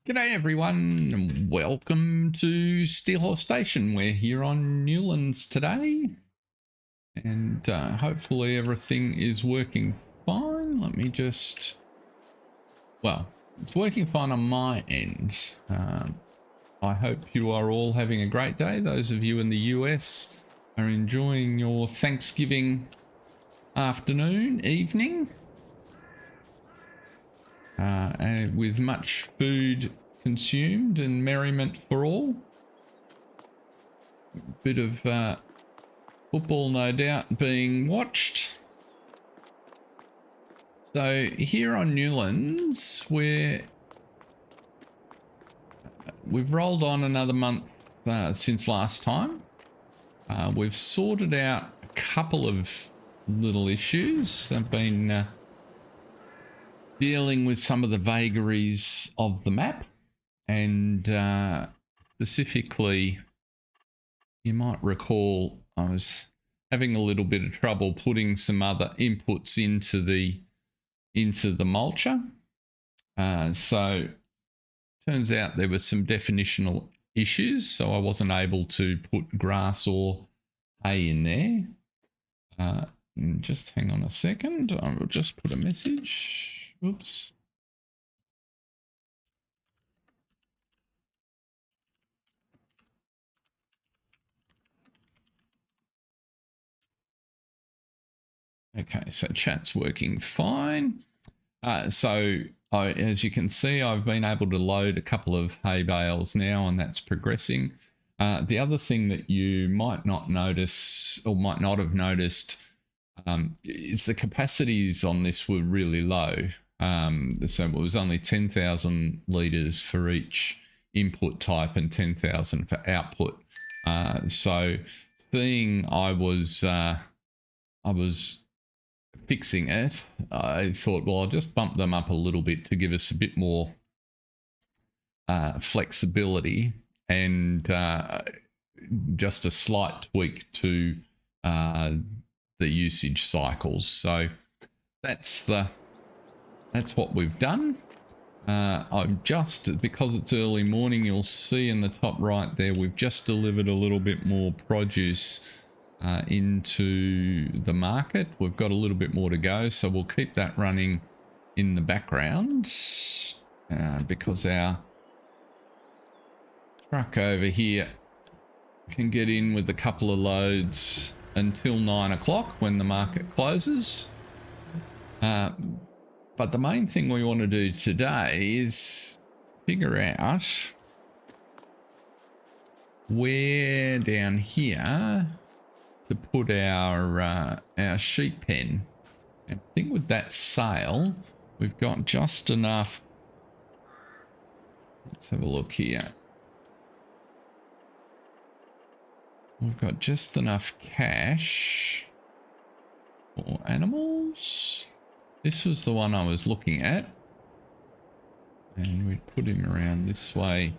G'day everyone and welcome to Steelhorse Station. We're here on Newlands today and hopefully everything is working fine. Let me just, well, it's working fine on my end. I hope you are all having a great day. Those of you in the US are enjoying your Thanksgiving afternoon, evening. And with much food consumed and merriment for all. Bit of football, no doubt, being watched. So here on Newlands, we've rolled on another month since last time. We've sorted out a couple of little issues. I've been dealing with some of the vagaries of the map, and specifically, you might recall I was having a little bit of trouble putting some other inputs into the mulcher. So turns out there were some definitional issues, so I wasn't able to put grass or hay in there. Just hang on a second. I will just put a message. Oops. Okay, so chat's working fine. As you can see, I've been able to load a couple of hay bales now, and that's progressing. The other thing that you might not notice or might not have noticed is the capacities on this were really low. So it was only 10,000 litres for each input type and 10,000 for output. So seeing I was fixing it, I thought, well, I'll just bump them up a little bit to give us a bit more flexibility and just a slight tweak to the usage cycles. So that's what we've done. I'm just, because it's early morning, you'll see in the top right there, we've just delivered a little bit more produce into the market. We've got a little bit more to go, so we'll keep that running in the background because our truck over here can get in with a couple of loads until 9 o'clock when the market closes. But the main thing we want to do today is figure out where down here to put our sheep pen. And I think with that sale, we've got just enough. Let's have a look here. We've got just enough cash for animals. This was the one I was looking at, and we'd put him around this way.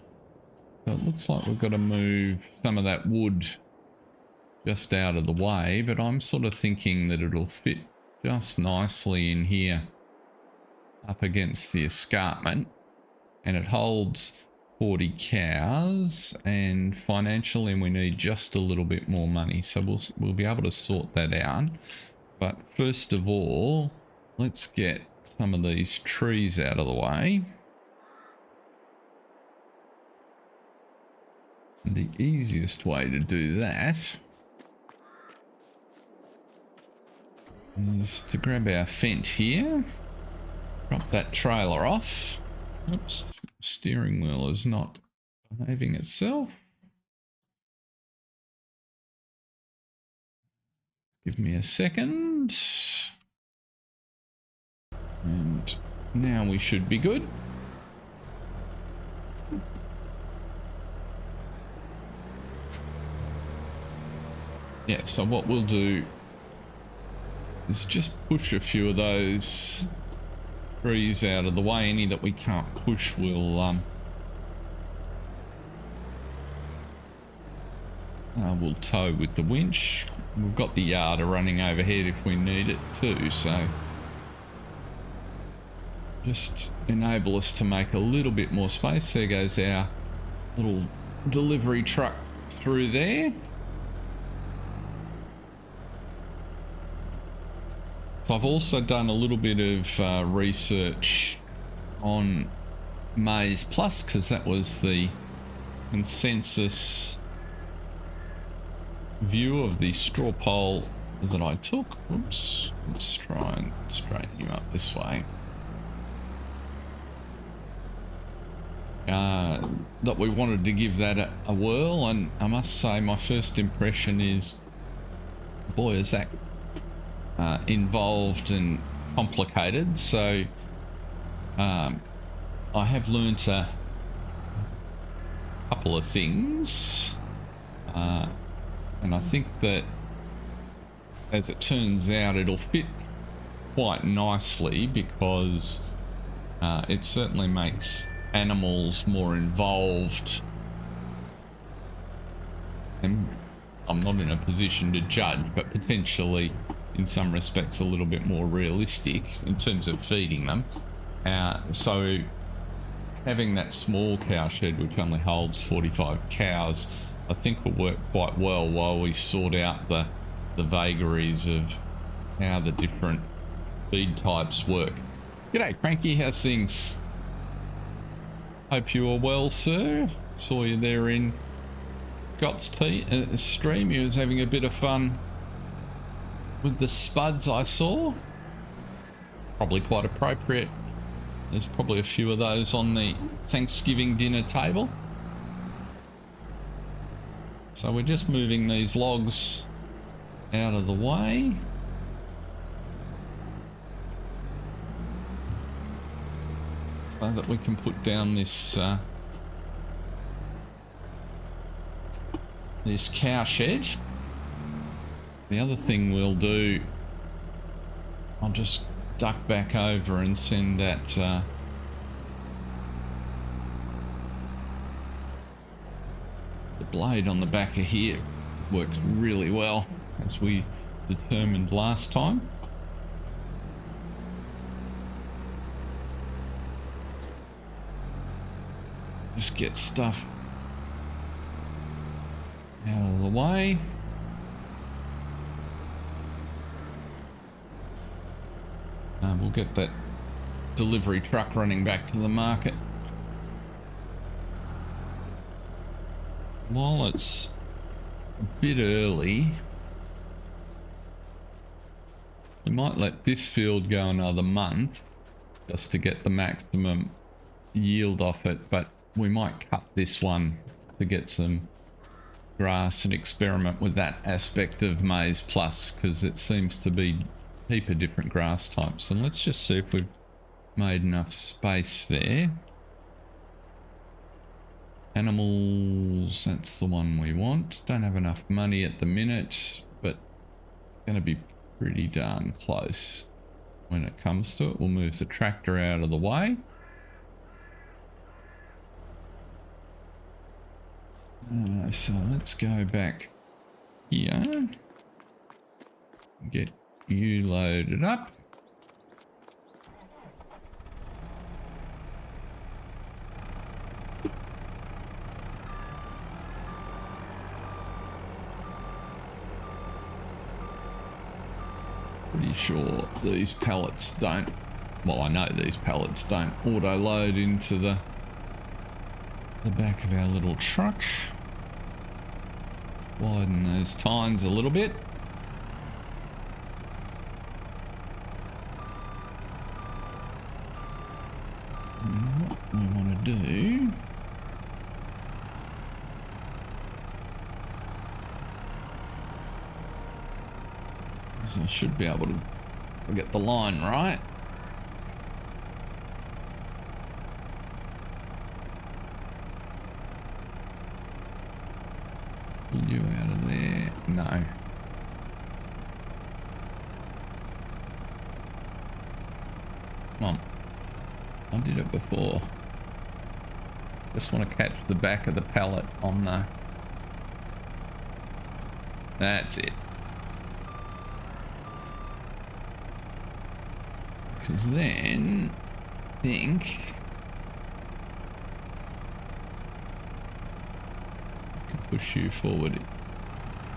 So it looks like we've got to move some of that wood just out of the way, but I'm sort of thinking that it'll fit just nicely in here up against the escarpment, and it holds 40 cows, and financially we need just a little bit more money, so we'll be able to sort that out. But first of all, let's get some of these trees out of the way. And the easiest way to do that is to grab our fence here, drop that trailer off. Oops, steering wheel is not behaving itself. Give me a second. And now we should be good. Yeah, so what we'll do is just push a few of those trees out of the way. Any that we can't push, we'll tow with the winch. We've got the yarder running overhead if we need it too, so just enable us to make a little bit more space. There goes our little delivery truck through there. So I've also done a little bit of research on Maize Plus, because that was the consensus view of the straw poll that I took. Oops, let's try and straighten you up this way. That we wanted to give that a whirl, and I must say my first impression is, boy, is that involved and complicated. So I have learnt a couple of things, and I think that, as it turns out, it'll fit quite nicely, because it certainly makes animals more involved, and I'm not in a position to judge, but potentially in some respects a little bit more realistic in terms of feeding them. So having that small cow shed, which only holds 45 cows, I think will work quite well while we sort out the vagaries of how the different feed types work. G'day Cranky, how's things? Hope you are well, sir. Saw you there in Gott's stream. You was having a bit of fun with the spuds, I saw. Probably quite appropriate. There's probably a few of those on the Thanksgiving dinner table. So we're just moving these logs out of the way. So that we can put down this this cow shed. The other thing we'll do, I'll just duck back over and send that the blade on the back of here works really well, as we determined last time. Just get stuff out of the way. We'll get that delivery truck running back to the market. While it's a bit early, we might let this field go another month just to get the maximum yield off it, but we might cut this one to get some grass and experiment with that aspect of Maize Plus, because it seems to be a heap of different grass types. And let's just see if we've made enough space there. Animals, that's the one we want. Don't have enough money at the minute, but it's going to be pretty darn close when it comes to it. We'll move the tractor out of the way. So let's go back here, get you loaded up. Pretty sure these pallets don't, well, I know these pallets don't auto load into the back of our little truck. Widen those tines a little bit. And what we want to do is, I should be able to get the line right. Pull you out of there. No. Come on. I did it before. Just want to catch the back of the pallet on the... That's it. Because then think I can push you forward.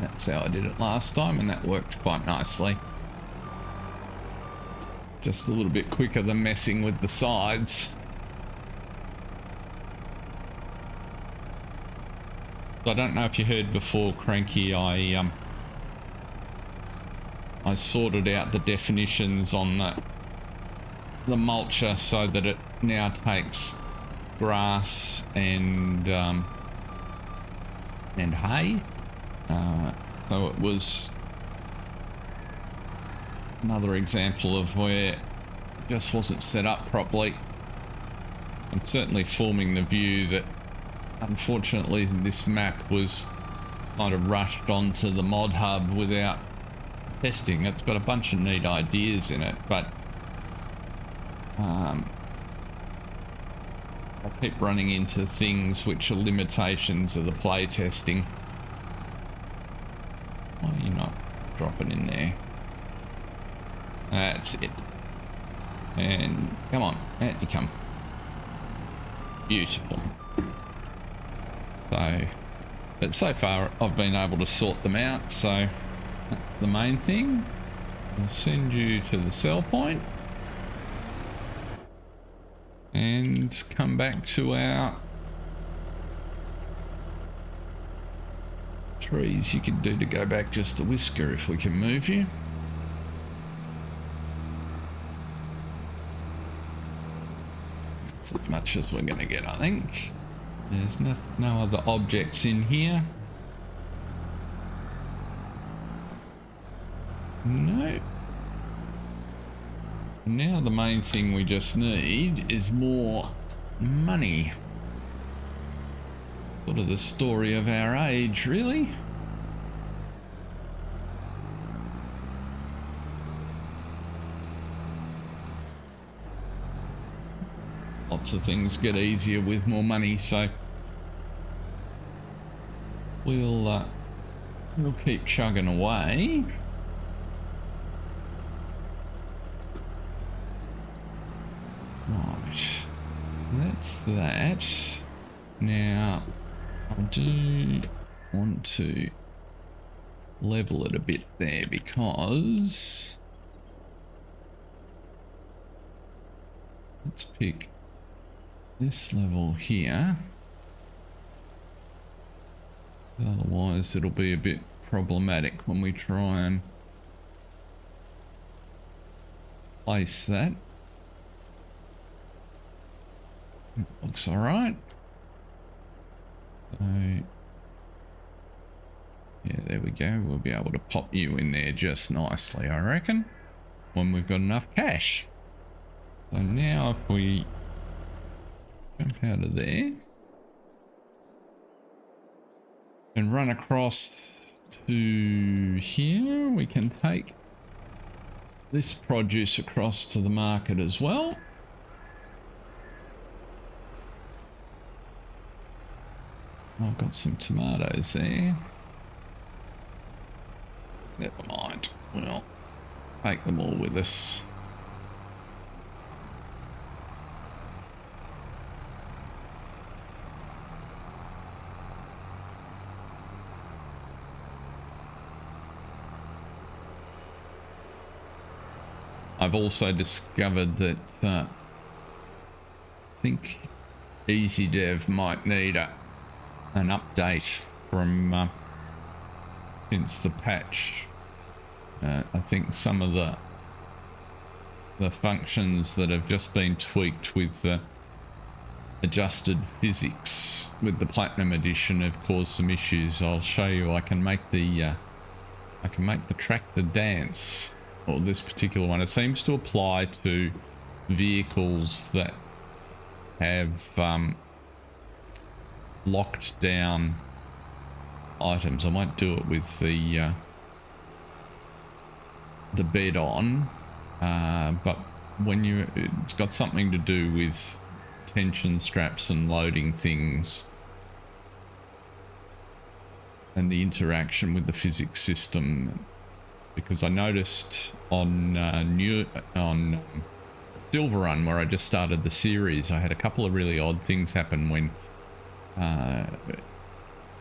That's how I did it last time, and that worked quite nicely. Just a little bit quicker than messing with the sides. I don't know if you heard before, Cranky, I sorted out the definitions on the mulcher so that it now takes grass and hay. So it was another example of where it just wasn't set up properly. I'm certainly forming the view that unfortunately this map was kind of rushed onto the ModHub without testing. It's got a bunch of neat ideas in it, but I keep running into things which are limitations of the play testing. Why are you not dropping in there? That's it. And come on, out you come. Beautiful. But so far I've been able to sort them out, so that's the main thing. I'll send you to the sell point and come back to our trees. You can do to go back just a whisker if we can move you. That's as much as we're going to get, I think. There's no other objects in here. No. Now the main thing we just need is more money. Sort of the story of our age, really. Lots of things get easier with more money, so we'll keep chugging away. Right, that's that. Now, I do want to level it a bit there because let's pick this level here. Otherwise, it'll be a bit problematic when we try and place that. Looks all right. So, yeah, there we go. We'll be able to pop you in there just nicely, I reckon, when we've got enough cash. So now if we jump out of there and run across to here, we can take this produce across to the market as well. I've got some tomatoes there. Never mind. We'll take them all with us. I've also discovered that I think EasyDev might need an update from since the patch. I think some of the functions that have just been tweaked with the adjusted physics with the Platinum Edition have caused some issues. I'll show you. I can make the tractor dance, or this particular one. It seems to apply to vehicles that have locked down items. I might do it with the bed on, but when it's got something to do with tension straps and loading things and the interaction with the physics system. Because I noticed on Silver Run, where I just started the series, I had a couple of really odd things happen when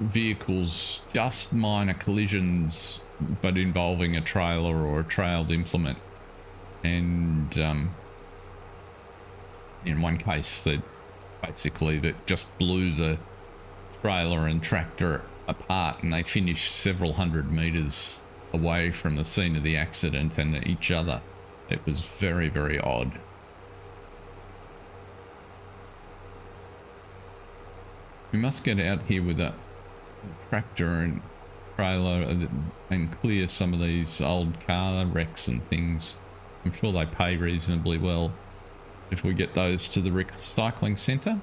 vehicles, just minor collisions, but involving a trailer or a trailed implement. And in one case, that just blew the trailer and tractor apart, and they finished several hundred meters away from the scene of the accident and each other. It was very, very odd. We must get out here with a tractor and trailer and clear some of these old car wrecks and things. I'm sure they pay reasonably well if we get those to the recycling centre.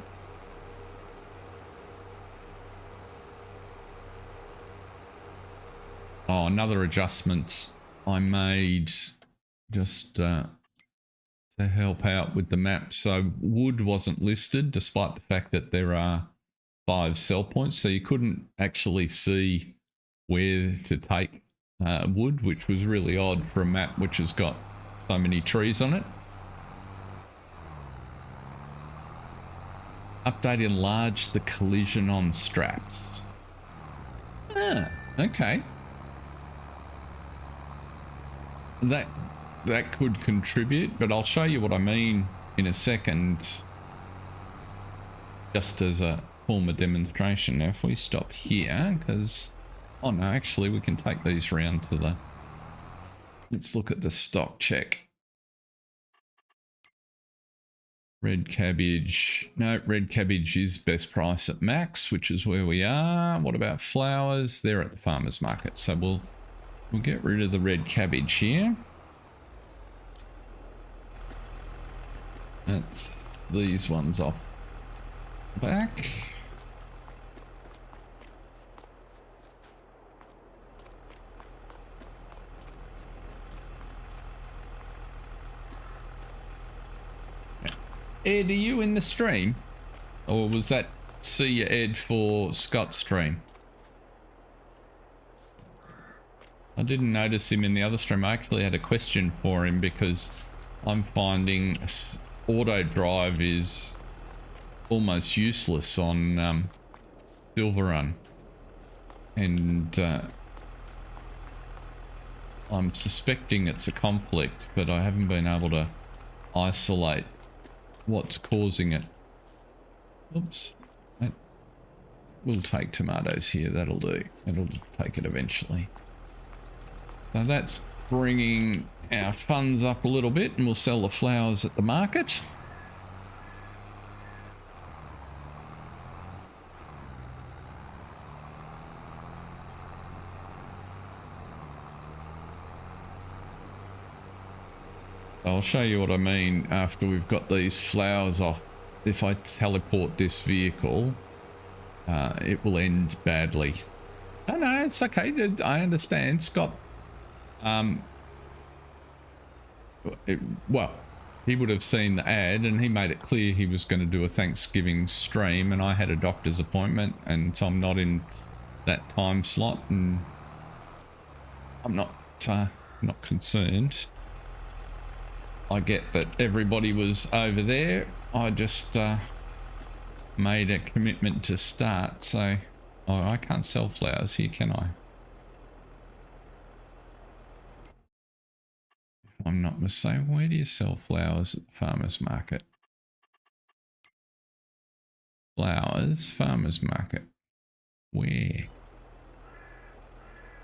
Oh, another adjustment I made just to help out with the map. So wood wasn't listed, despite the fact that there are 5 sell points, so you couldn't actually see where to take wood, which was really odd for a map which has got so many trees on it. Update enlarged the collision on straps. Ah, okay. That could contribute, but I'll show you what I mean in a second, just as a form of demonstration. Now if we stop here, because oh no, actually we can take these round to the, let's look at the stock check. Red cabbage, no, red cabbage is best price at max, which is where we are. What about flowers? They're at the farmer's market, so we'll get rid of the red cabbage here. That's these ones off back. Ed, are you in the stream? Or was that see you, Ed, for Scott's stream? I didn't notice him in the other stream. I actually had a question for him because I'm finding auto drive is almost useless on Silver Run. And I'm suspecting it's a conflict, but I haven't been able to isolate what's causing it. Oops. We'll take tomatoes here. That'll do. It'll take it eventually. So that's bringing our funds up a little bit, and we'll sell the flowers at the market. I'll show you what I mean after we've got these flowers off. If I teleport this vehicle, it will end badly. No, no, it's okay. I understand, Scott. Well, he would have seen the ad and he made it clear he was going to do a Thanksgiving stream, and I had a doctor's appointment, and so I'm not in that time slot, and I'm not concerned. I get that everybody was over there. I just made a commitment to start, so I can't sell flowers here, can I? If I'm not mistaken, where do you sell flowers at the farmer's market? Flowers, farmer's market. Where?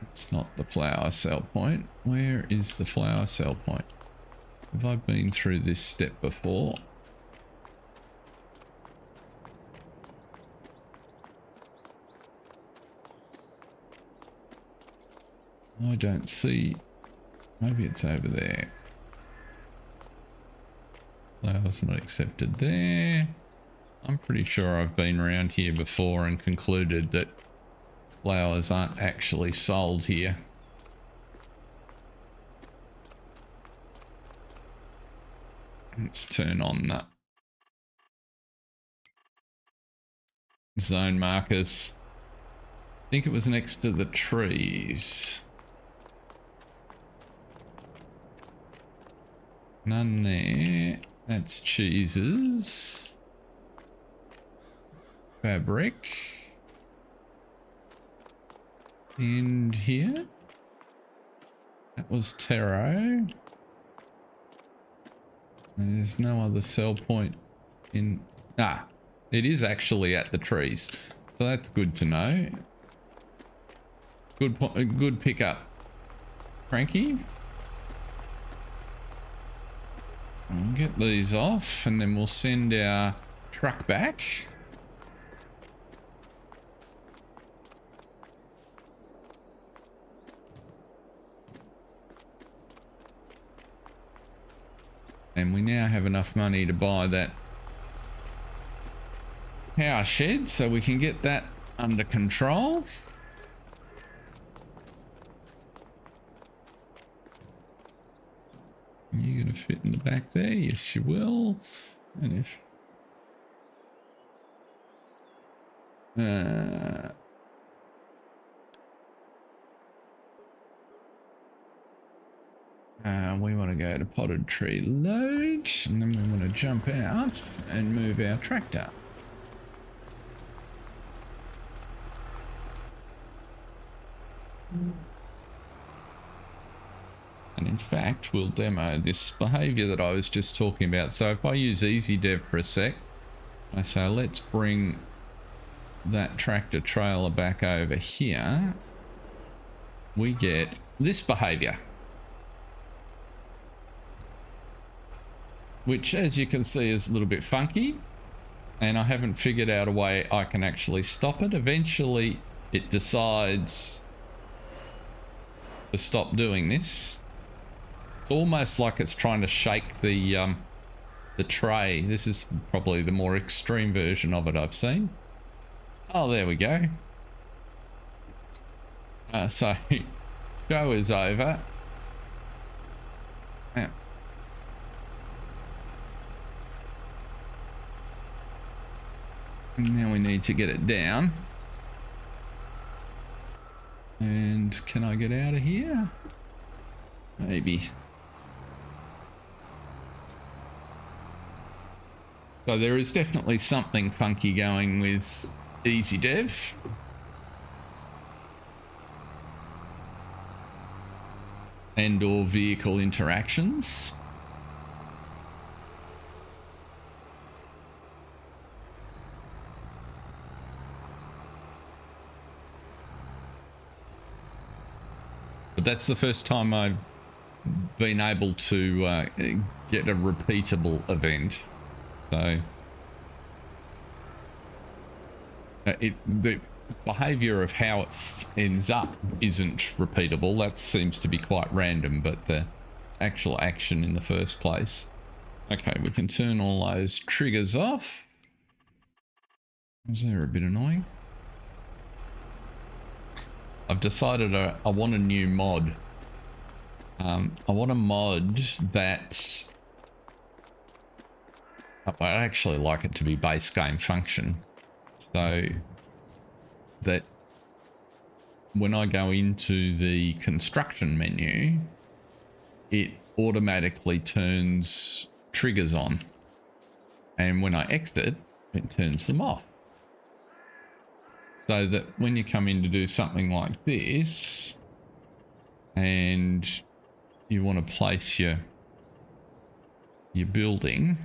It's not the flower sell point. Where is the flower sell point? Have I been through this step before? I don't see. Maybe it's over there. Flowers not accepted there. I'm pretty sure I've been around here before and concluded that flowers aren't actually sold here. Let's turn on that zone markers. I think it was next to the trees. None there. That's cheeses. Fabric. And here. That was taro. There's no other sell point in... Ah, it is actually at the trees. So that's good to know. Good pickup, Frankie. I'll get these off and then we'll send our truck back. And we now have enough money to buy that power shed so we can get that under control. You're gonna fit in the back there? Yes, you will. And if we want to go to potted tree load, and then we want to jump out and move our tractor. And in fact, we'll demo this behavior that I was just talking about. So if I use EasyDev for a sec, I say, let's bring that tractor trailer back over here. We get this behavior, which as you can see is a little bit funky, and I haven't figured out a way I can actually stop it. Eventually it decides to stop doing this. It's almost like it's trying to shake the tray. This is probably the more extreme version of it I've seen. Oh, there we go. So show is over. Yeah. And now we need to get it down. And can I get out of here? Maybe. So there is definitely something funky going with EasyDev. And or vehicle interactions. But that's the first time I've been able to get a repeatable event. So the behavior of how it ends up isn't repeatable. That seems to be quite random, but the actual action in the first place. Okay, we can turn all those triggers off. Was there a bit annoying? I've decided I want a new mod. I want a mod that... I'd actually like it to be base game function. So that when I go into the construction menu, it automatically turns triggers on. And when I exit, it turns them off. So that when you come in to do something like this, and you want to place your building,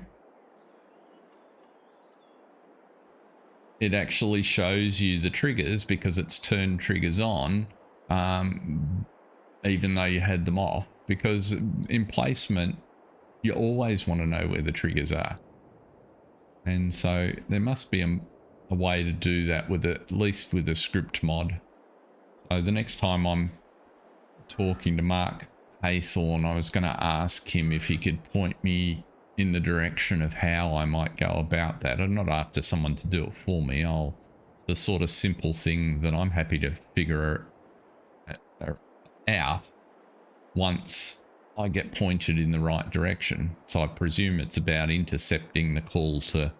it actually shows you the triggers because it's turned triggers on, even though you had them off. Because in placement, you always want to know where the triggers are. And so there must be a way to do that with at least with a script mod. So the next time I'm talking to Mark Haythorne, I was going to ask him if he could point me in the direction of how I might go about that. I'm not after someone to do it for me. It's the sort of simple thing that I'm happy to figure out once I get pointed in the right direction. So I presume it's about intercepting the call to,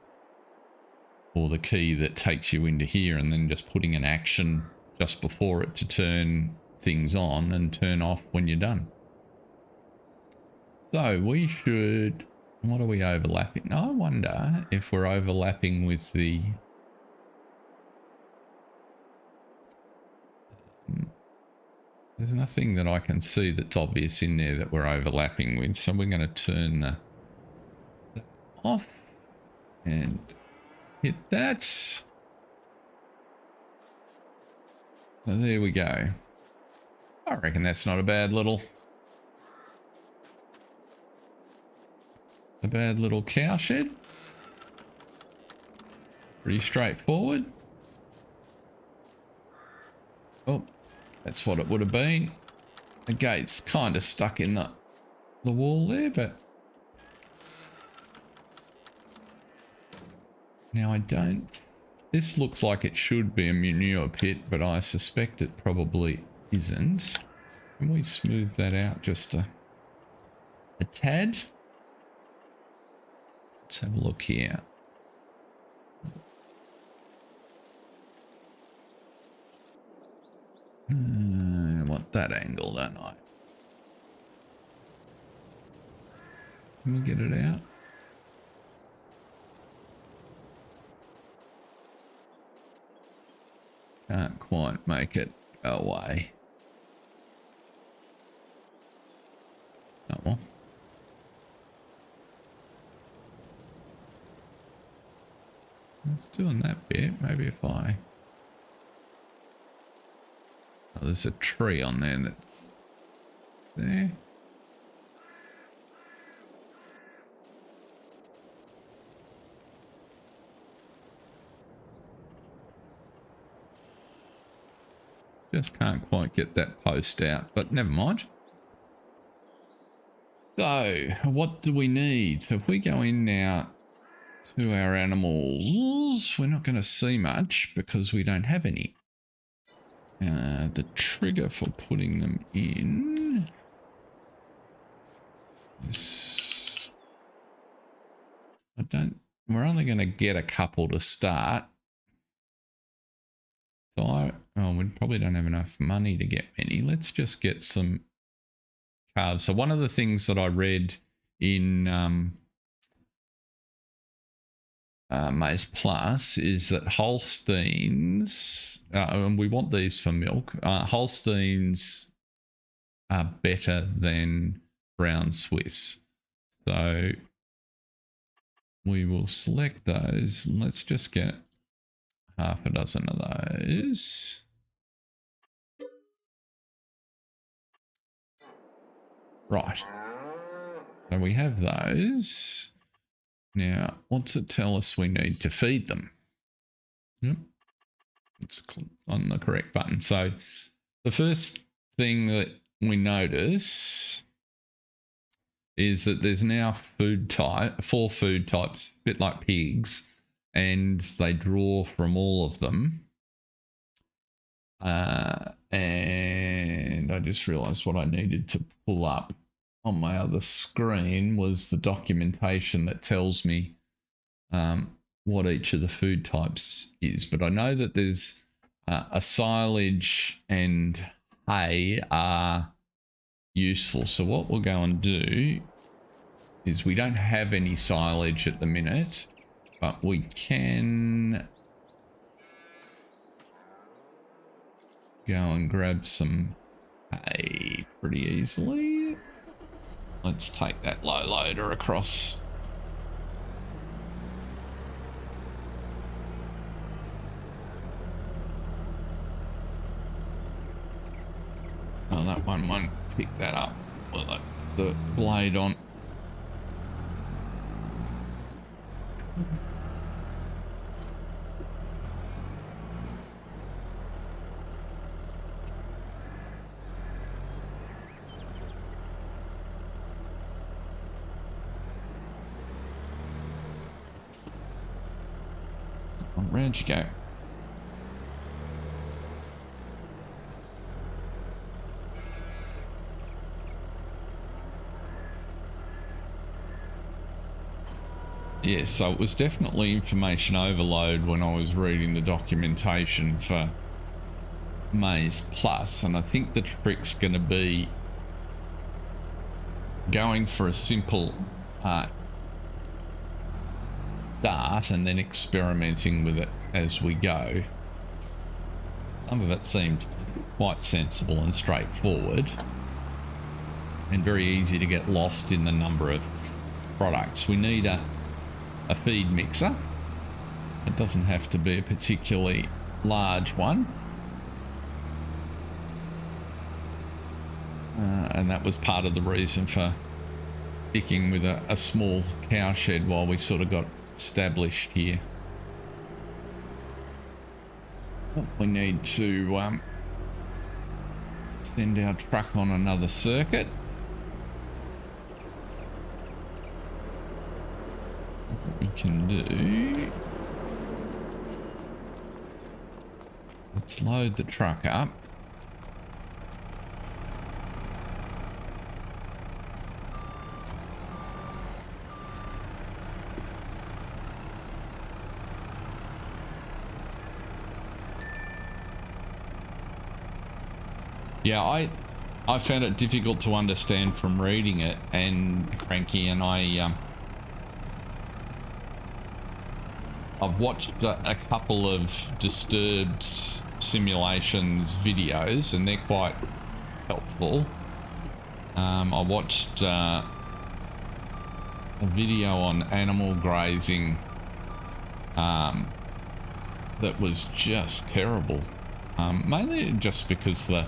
or the key that takes you into here, and then just putting an action just before it to turn things on and turn off when you're done. So we should What are we overlapping? I wonder if we're overlapping with the... There's nothing that I can see that's obvious in there that we're overlapping with. So we're going to turn that off and hit that. So there we go. I reckon that's not a bad little cow shed. Pretty straightforward. Oh, that's what it would have been. The gate's kind of stuck in the wall there, but now I don't. This looks like it should be a manure pit, but I suspect it probably isn't. Can we smooth that out just a tad? Let's have a look here. I want that angle, don't I? Can we get it out? Can't quite make it go away. Oh well. It's doing that bit. Maybe if I... Oh, there's a tree on there that's there. Just can't quite get that post out, but never mind. So, what do we need? So if we go in now to our animals, we're not going to see much because we don't have any. The trigger for putting them in is... we're only going to get a couple to start. So we probably don't have enough money to get many. Let's just get some calves. So one of the things that I read in Maize Plus is that Holsteins, and we want these for milk, Holsteins are better than brown Swiss. So we will select those. Let's just get half a dozen of those. Right. So we have those. Now, what's it tell us we need to feed them? Yep. It's on the correct button. So the first thing that we notice is that there's now four food types, a bit like pigs, and they draw from all of them. And I just realized what I needed to pull up on my other screen was the documentation that tells me what each of the food types is. But I know that there's a silage and hay are useful. So what we'll go and do is we don't have any silage at the minute, but we can go and grab some hay pretty easily. Let's take that low loader across. Oh, that one won't pick that up with the blade on. Where'd you go? Yeah, so it was definitely information overload when I was reading the documentation for Maize Plus, and I think the trick's going to be going for a simple start and then experimenting with it as we go. Some of it seemed quite sensible and straightforward, and very easy to get lost in the number of products. We need a feed mixer. It doesn't have to be a particularly large one. And that was part of the reason for sticking with a small cow shed while we sort of got established here. We need to send our truck on another circuit. What we can do, let's load the truck up. Yeah, I found it difficult to understand from reading it, and Cranky, and I've watched a couple of Disturbed simulations videos, and they're quite helpful. I watched a video on animal grazing that was just terrible, mainly just because the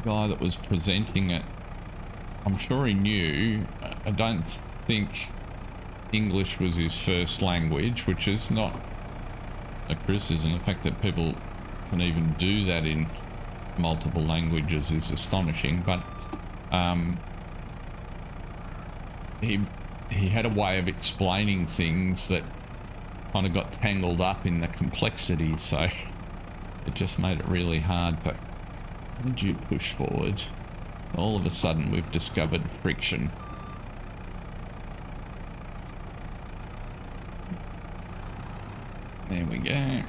guy that was presenting it, I'm sure he knew. I don't think English was his first language, which is not a criticism. The fact that people can even do that in multiple languages is astonishing, but he had a way of explaining things that kind of got tangled up in the complexity, so it just made it really hard. But how did you push forward? All of a sudden we've discovered friction. There we go.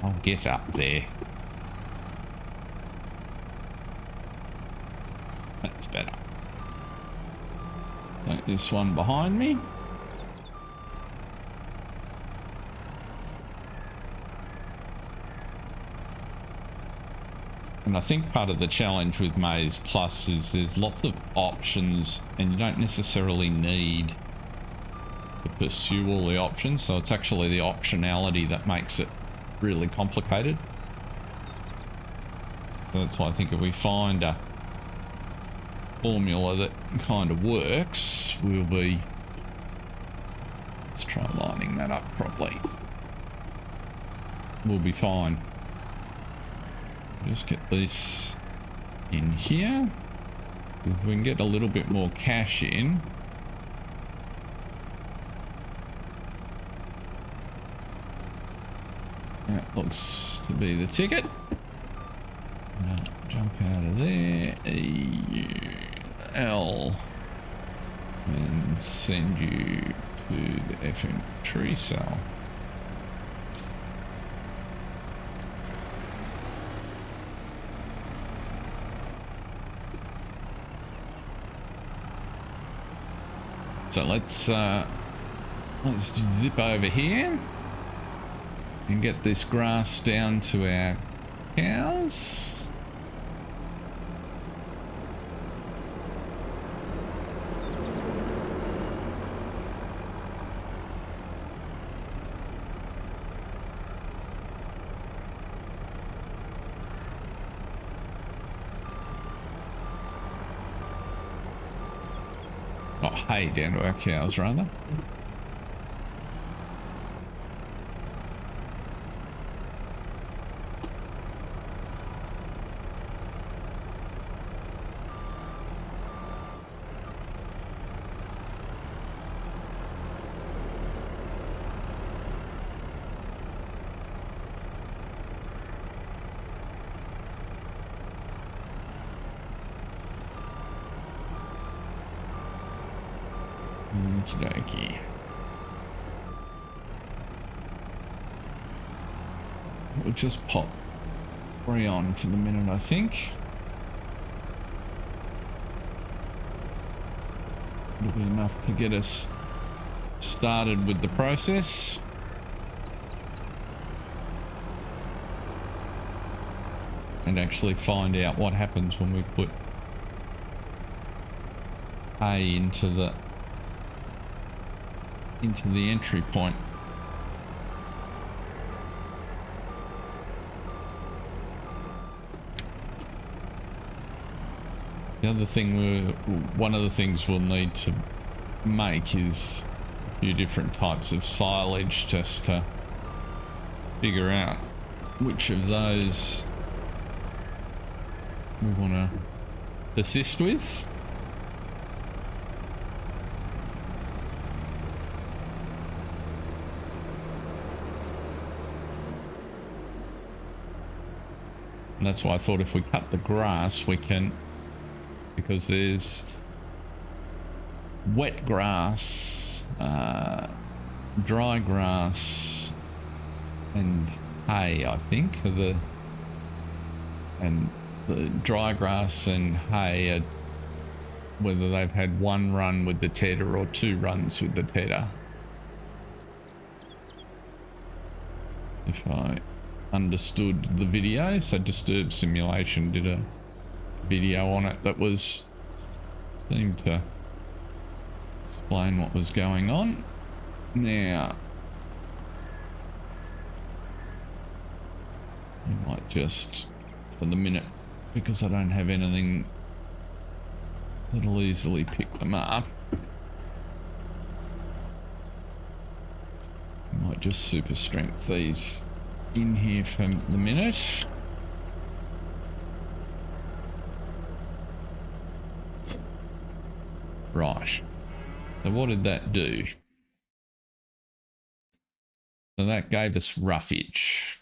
I'll get up there. That's better. Take this one behind me. And I think part of the challenge with Maze Plus is there's lots of options, and you don't necessarily need to pursue all the options. So it's actually the optionality that makes it really complicated. So that's why I think if we find a formula that kind of works, we'll be... Let's try lining that up properly. We'll be fine. Just get this in here. If we can get a little bit more cash in. That looks to be the ticket. Jump out of there. L. And send you to the infantry cell. So let's zip over here and get this grass down to our cows. Oh, hay down to our cows, rather. Okey-dokey. We'll just pop 3 on for the minute, I think. It'll be enough to get us started with the process. And actually find out what happens when we put hay into the entry point. The other thing one of the things we'll need to make is a few different types of silage just to figure out which of those we want to persist with. And that's why I thought if we cut the grass, we can, because there's wet grass, dry grass, and hay, I think, and the dry grass and hay are whether they've had one run with the tedder or 2 runs with the tedder. If I understood the video, so Disturb Simulation did a video on it that seemed to explain what was going on. Now, we might just, for the minute, because I don't have anything that'll easily pick them up, I might just super strength these in here for the minute. Right, so what did that do? So that gave us roughage.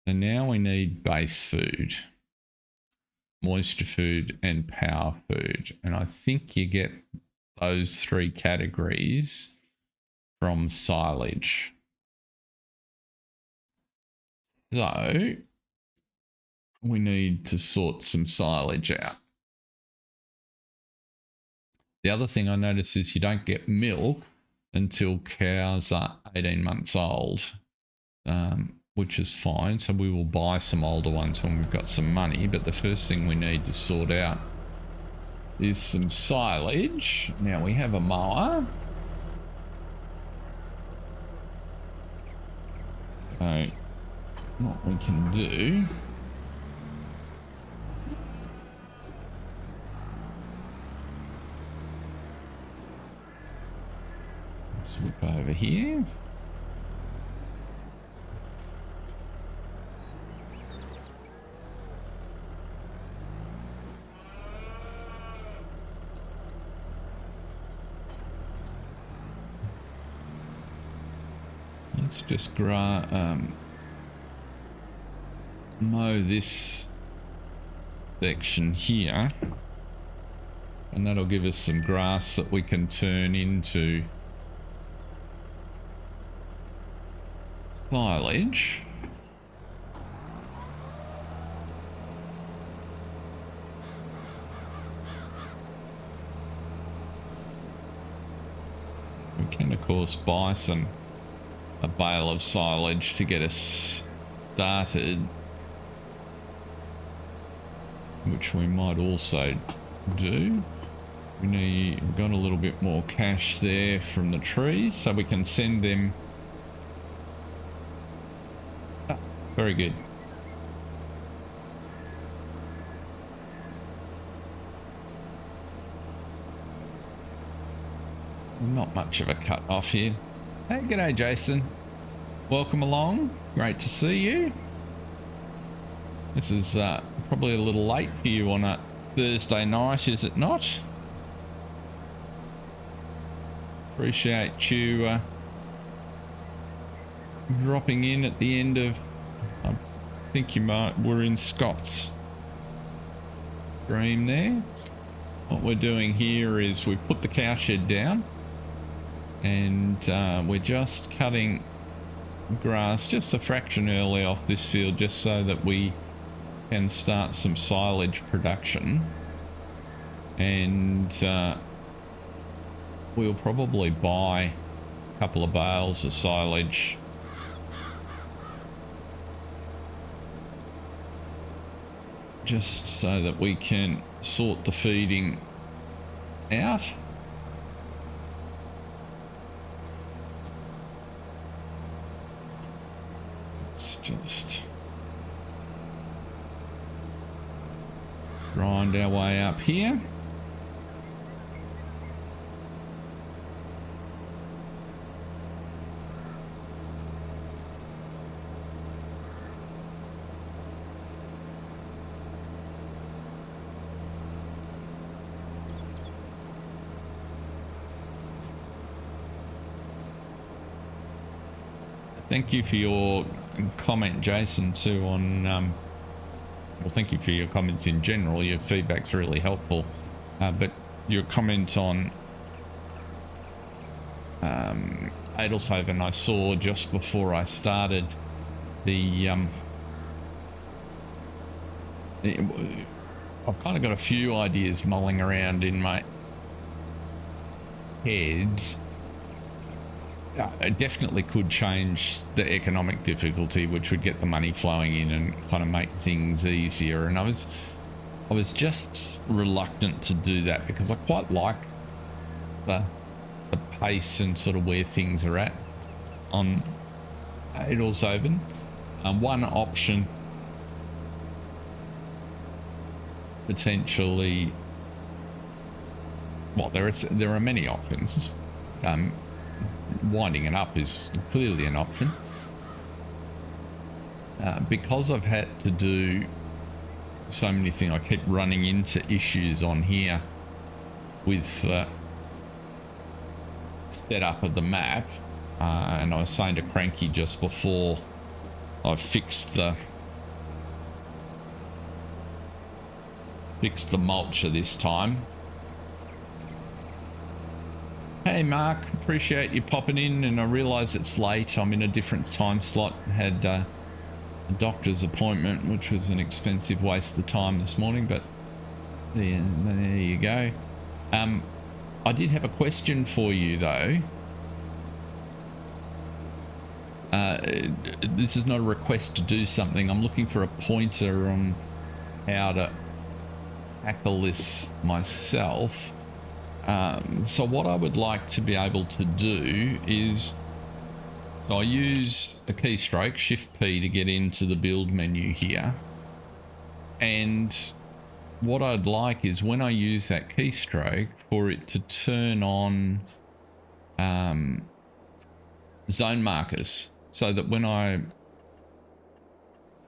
So now we need base food, moisture food, and power food. And I think you get those 3 categories from silage. So we need to sort some silage out. The other thing I noticed is you don't get milk until cows are 18 months old, which is fine. So we will buy some older ones when we've got some money. But the first thing we need to sort out is some silage. Now we have a mower. So what we can do Swoop over here. Let's just mow this section here, and that'll give us some grass that we can turn into silage. We can of course buy a bale of silage to get us started, which we might also do. We've got a little bit more cash there from the trees, so we can send them. Very good. Not much of a cut off here. Hey, g'day Jason. Welcome along. Great to see you. This is probably a little late for you on a Thursday night, is it not? Appreciate you dropping in at the end of, I think we're in Scott's stream there. What we're doing here is we put the cow shed down, and we're just cutting grass just a fraction early off this field, just so that we can start some silage production. And we'll probably buy a couple of bales of silage. Just so that we can sort the feeding out. Let's just grind our way up here. Thank you for your comment, Jason, too, on, well, thank you for your comments in general. Your feedback's really helpful. But your comment on Adelshoven I saw just before I started the... I've kind of got a few ideas mulling around in my head. It definitely could change the economic difficulty, which would get the money flowing in and kind of make things easier. And I was just reluctant to do that because I quite like the pace and sort of where things are at on Adelshoven. One option potentially, well, there are many options. Winding it up is clearly an option. Because I've had to do so many things, I keep running into issues on here with the setup of the map. And I was saying to Cranky just before I fixed the mulcher this time. Hey Mark, appreciate you popping in, and I realise it's late. I'm in a different time slot. Had a doctor's appointment, which was an expensive waste of time this morning, but there you go. I did have a question for you though. This is not a request to do something. I'm looking for a pointer on how to tackle this myself. So what I would like to be able to do is, so I use a keystroke, Shift P, to get into the build menu here. And what I'd like is when I use that keystroke for it to turn on zone markers, so that when I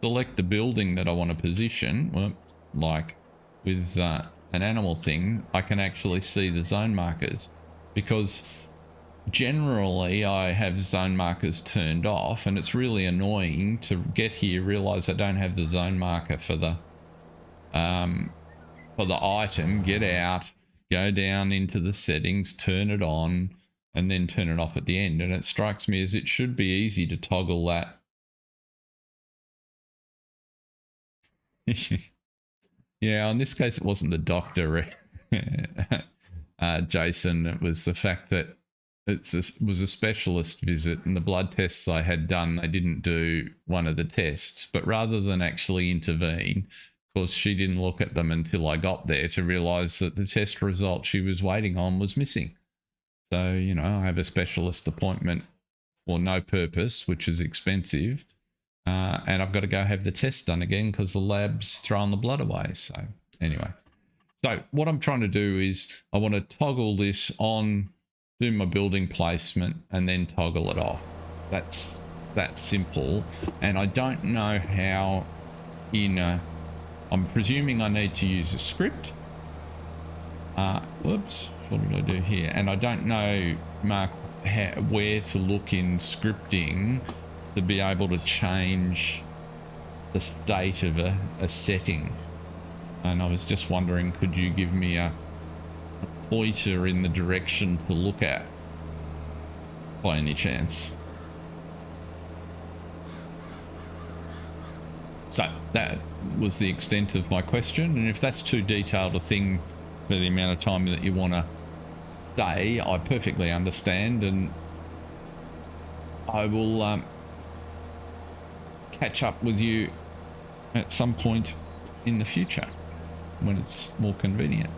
select the building that I want to position, well, like with an animal thing, I can actually see the zone markers, because generally I have zone markers turned off, and it's really annoying to get here, realize I don't have the zone marker for the item, get out, go down into the settings, turn it on, and then turn it off at the end. And it strikes me as it should be easy to toggle that. Yeah, in this case, it wasn't the doctor, Jason. It was the fact that it was a specialist visit, and the blood tests I had done, they didn't do one of the tests. But rather than actually intervene, of course, she didn't look at them until I got there to realise that the test result she was waiting on was missing. So, you know, I have a specialist appointment for no purpose, which is expensive. And I've got to go have the test done again because the lab's throwing the blood away. So anyway, so what I'm trying to do is I want to toggle this on, do my building placement, and then toggle it off. That's that simple. And I don't know how I'm presuming I need to use a script. Whoops, what did I do here? And I don't know, Mark, where to look in scripting to be able to change the state of a setting. And I was just wondering, could you give me a pointer in the direction to look at by any chance? So that was the extent of my question, and if that's too detailed a thing for the amount of time that you want to day, I perfectly understand, and I will catch up with you at some point in the future when it's more convenient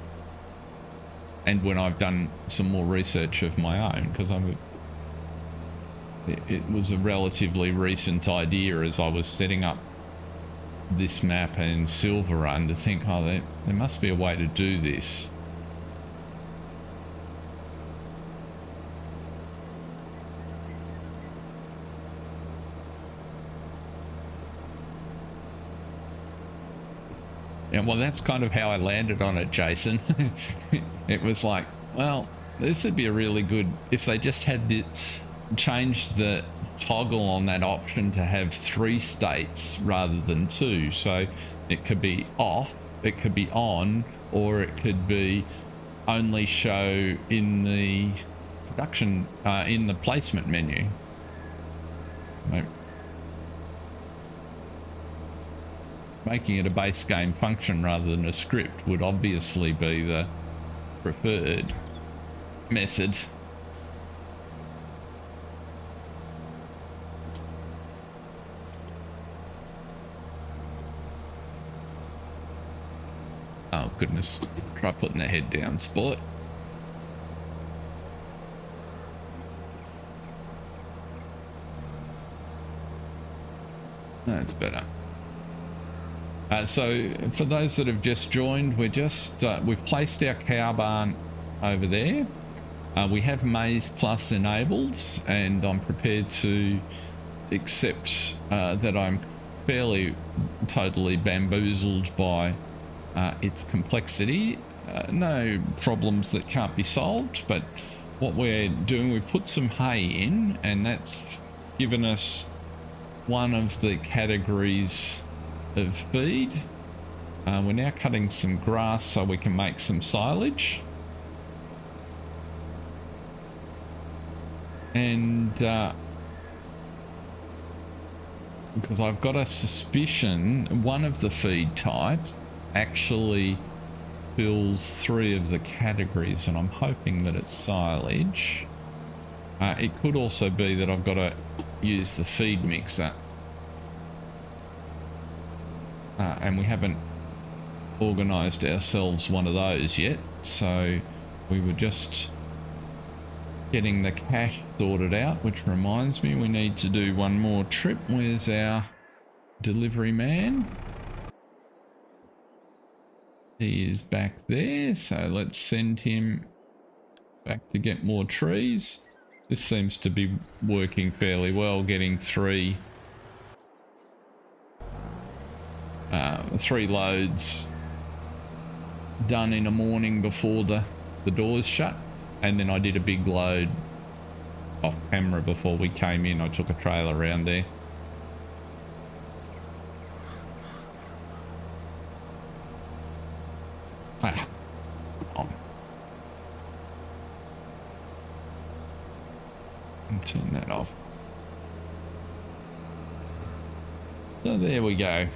and when I've done some more research of my own, because it was a relatively recent idea as I was setting up this map in Silverrun to think, oh, there must be a way to do this. Yeah, well, that's kind of how I landed on it, Jason. It was like, well, this would be a really good, if they just had changed the toggle on that option to have 3 states rather than 2. So it could be off, it could be on, or it could be only show in the production, in the placement menu. Right. Making it a base game function rather than a script would obviously be the preferred method. Oh goodness, try putting the head down, sport. That's better. So for those that have just joined, we're just we've placed our cow barn over there. We have Maize Plus enabled, and I'm prepared to accept that I'm fairly totally bamboozled by its complexity. No problems that can't be solved, but what we're doing, we've put some hay in, and that's given us one of the categories of feed. We're now cutting some grass so we can make some silage, and because I've got a suspicion one of the feed types actually fills 3 of the categories, and I'm hoping that it's silage. It could also be that I've got to use the feed mixer. And we haven't organised ourselves one of those yet, so we were just getting the cache sorted out, which reminds me we need to do one more trip. Where's our delivery man? He is back there, so let's send him back to get more trees. This seems to be working fairly well, getting 3 loads done in a morning before the doors shut, and then I did a big load off camera before we came in. I took a trailer around there. Turn that off. So there we go.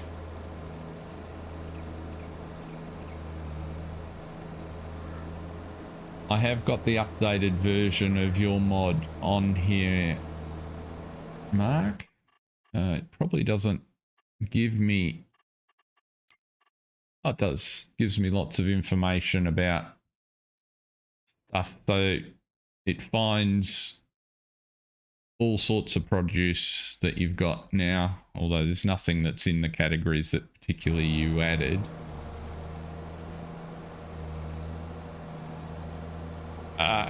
I have got the updated version of your mod on here, Mark. It probably doesn't give me... Oh, it does. Gives me lots of information about stuff. So it finds all sorts of produce that you've got now, although there's nothing that's in the categories that particularly you added.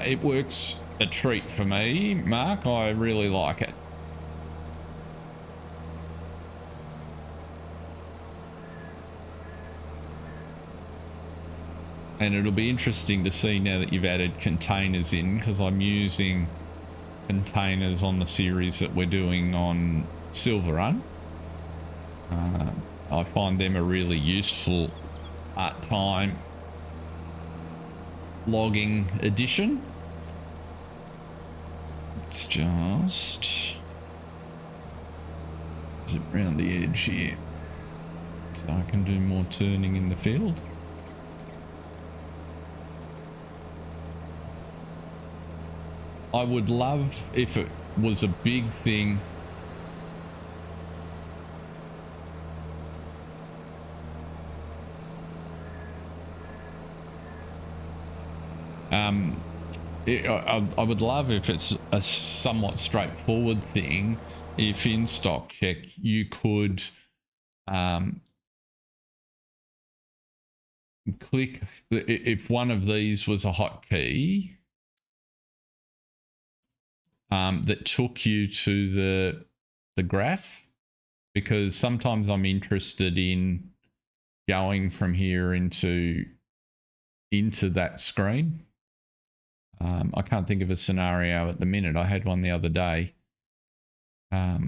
It works a treat for me, Mark. I really like it. And it'll be interesting to see now that you've added containers in, because I'm using containers on the series that we're doing on Silverrun. I find them a really useful part-time logging addition. It's just zip around the edge here so I can do more turning in the field. I would love if it was a big thing. I would love if it's a somewhat straightforward thing. If in stock check you could click if one of these was a hotkey that took you to the graph, because sometimes I'm interested in going from here into that screen. I can't think of a scenario at the minute. I had one the other day. But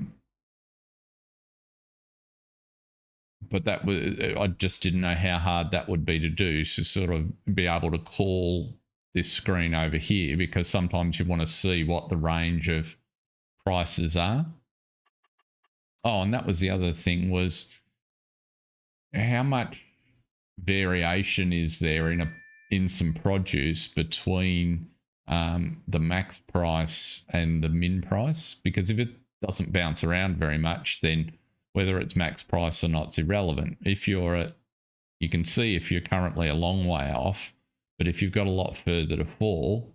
that was, I just didn't know how hard that would be to do, to sort of be able to call this screen over here, because sometimes you want to see what the range of prices are. Oh, and that was the other thing, was how much variation is there in some produce between the max price and the min price? Because if it doesn't bounce around very much, then whether it's max price or not is irrelevant. If you're you can see if you're currently a long way off, but if you've got a lot further to fall,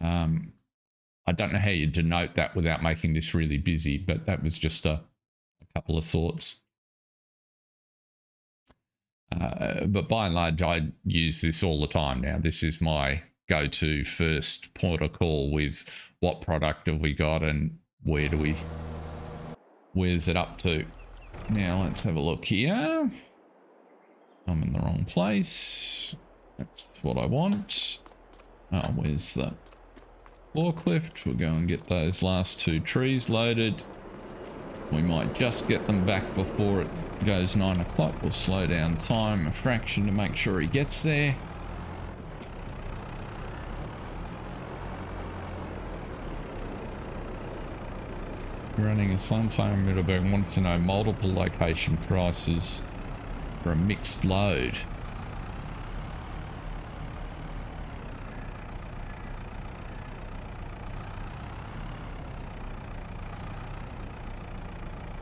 I don't know how you denote that without making this really busy, but that was just a couple of thoughts. But by and large, I use this all the time now. This is my go-to first port of call with what product have we got and where's it up to. Now let's have a look here. I'm in the wrong place. That's what I want. Oh, where's the forklift? We'll go and get those last 2 trees loaded. We might just get them back before it goes 9 o'clock. We'll slow down time a fraction to make sure he gets there. Running a sunflower Middleburg wants to know multiple location prices for a mixed load.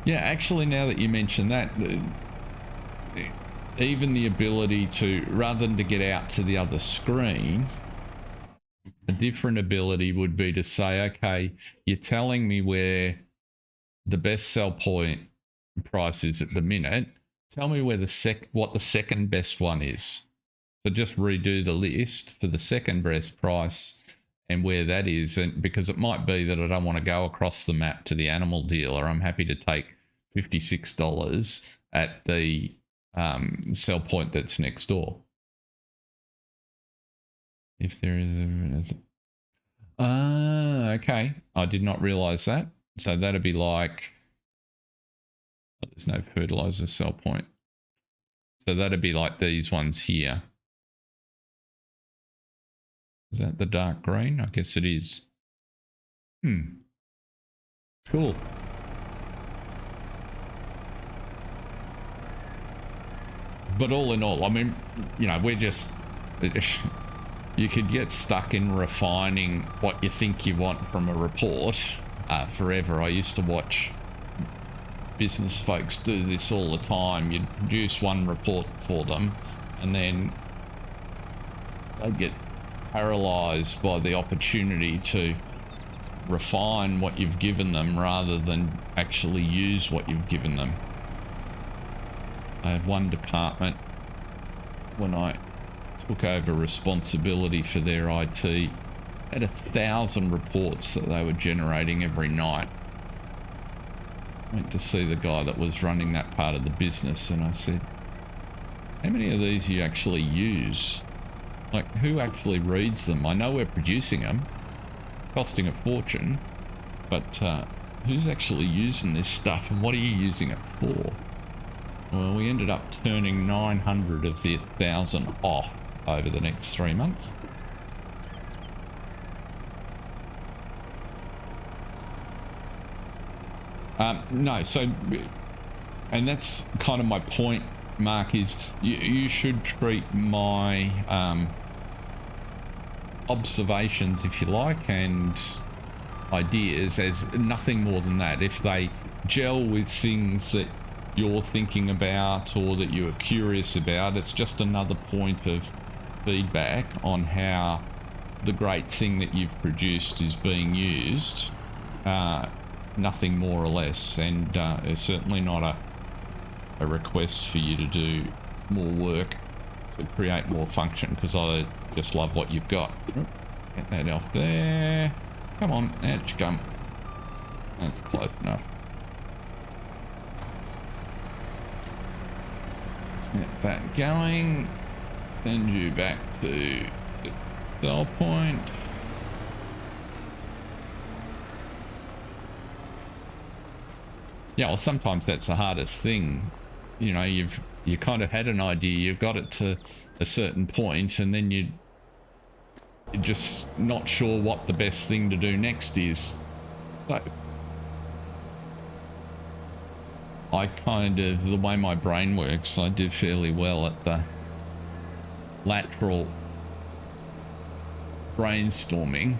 Yeah, actually, now that you mention that, even the ability to, rather than to get out to the other screen, a different ability would be to say, okay, you're telling me where the best sell point price is at the minute. Tell me where what the second best one is. So just redo the list for the second best price and where that is. And because it might be that I don't want to go across the map to the animal dealer, I'm happy to take $56 at the sell point that's next door. If there is okay. I did not realize that. So that'd be like, oh, there's no fertilizer sell point. So that'd be like these ones here. Is that the dark green? I guess it is. Cool. But all in all, I mean, you know, we're just... You could get stuck in refining what you think you want from a report forever. I used to watch business folks do this all the time. You'd produce one report for them and then they'd get paralyzed by the opportunity to refine what you've given them rather than actually use what you've given them. I had one department when I took over responsibility for their IT, had 1,000 reports that they were generating every night. Went to see the guy that was running that part of the business and I said, how many of these do you actually use? Like, who actually reads them? I know we're producing them, costing a fortune, but who's actually using this stuff and what are you using it for? Well, we ended up turning 900 of the 1,000 off over the next 3 months. No, so, and that's kind of my point, Mark, is you should treat my observations, if you like, and ideas as nothing more than that. If they gel with things that you're thinking about or that you're curious about, it's just another point of feedback on how the great thing that you've produced is being used. Nothing more or less, and it's certainly not a request for you to do more work to create more function, because I just love what you've got. Get that off there. Come on, out you come. That's close enough. Get that going. Send you back to the cell point. Yeah, well, sometimes that's the hardest thing. You know, you kind of had an idea, you've got it to a certain point, and then you're just not sure what the best thing to do next is. So I kind of, the way my brain works, I do fairly well at the lateral brainstorming.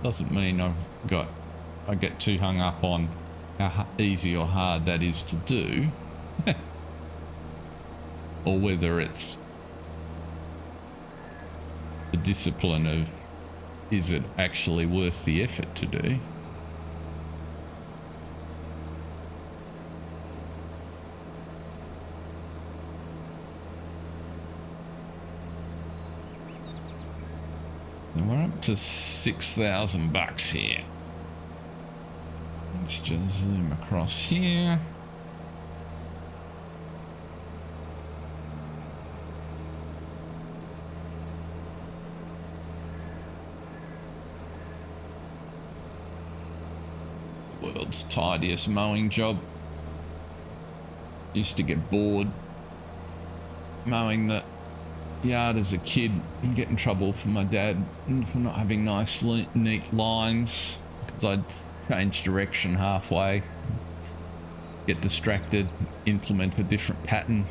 Doesn't mean I get too hung up on how easy or hard that is to do, or whether it's the discipline of, is it actually worth the effort to do? So we're up to $6,000 here. Let's just zoom across here. World's tidiest mowing job. Used to get bored mowing the yard as a kid and get in trouble from my dad for not having nice neat lines, because I'd change direction halfway, get distracted, implement a different pattern.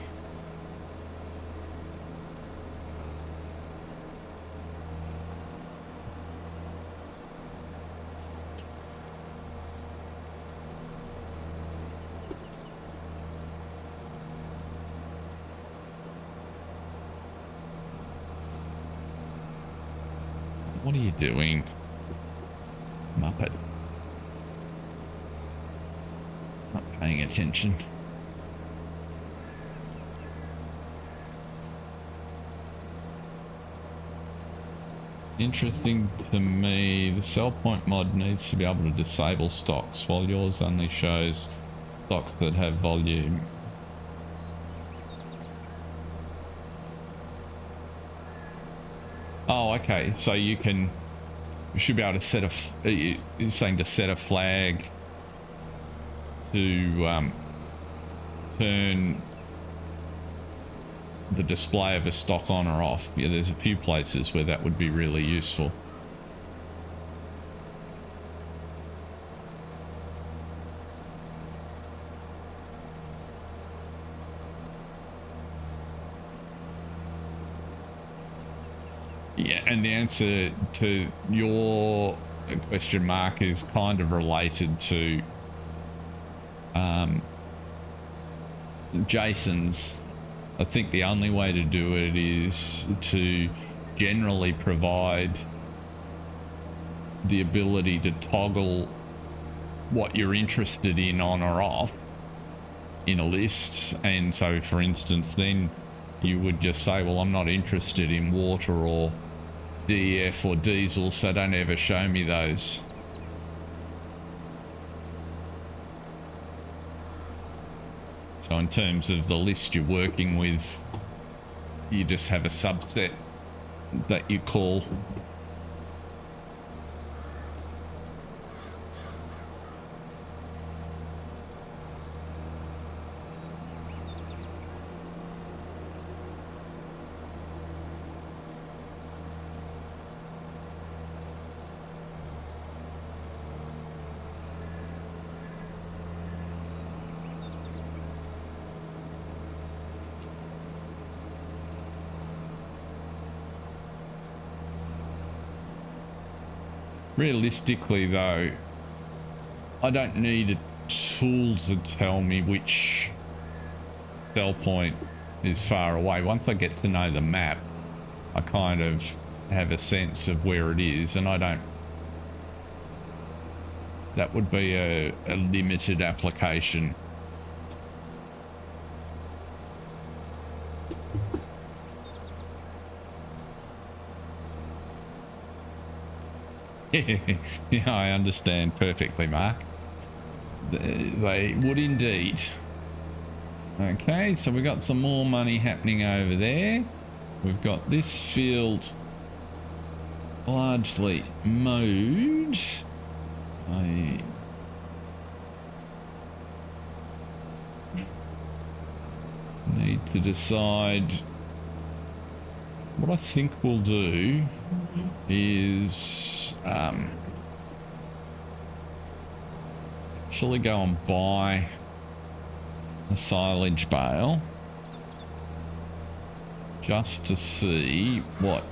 What are you doing, Muppet? Not paying attention. Interesting to me, the sell point mod needs to be able to disable stocks, while yours only shows stocks that have volume. Oh, okay. So you should be able to set you're saying to set a flag to turn the display of a stock on or off. Yeah, there's a few places where that would be really useful. Yeah, and the answer to your question mark is kind of related to Jason's. I think the only way to do it is to generally provide the ability to toggle what you're interested in on or off in a list. And so, for instance, then you would just say, well, I'm not interested in water or DEF or diesel, so don't ever show me those. So in terms of the list you're working with, you just have a subset that you call. Realistically, though, I don't need a tool to tell me which sell point is far away. Once I get to know the map, I kind of have a sense of where it is, and I don't... That would be a limited application. Yeah, I understand perfectly, Mark. They would indeed. Okay, so we got some more money happening over there. We've got this field largely mowed. I need to decide what I think we'll do is actually go and buy a silage bale just to see what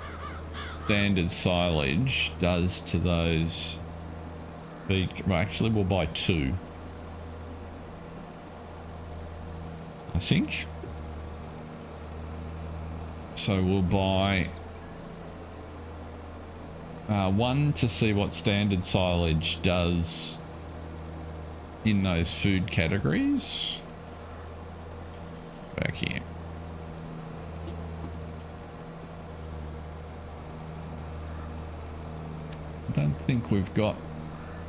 standard silage does to those big... Well, actually we'll buy 2, I think. So we'll buy 1 to see what standard silage does in those food categories. Back here. I don't think we've got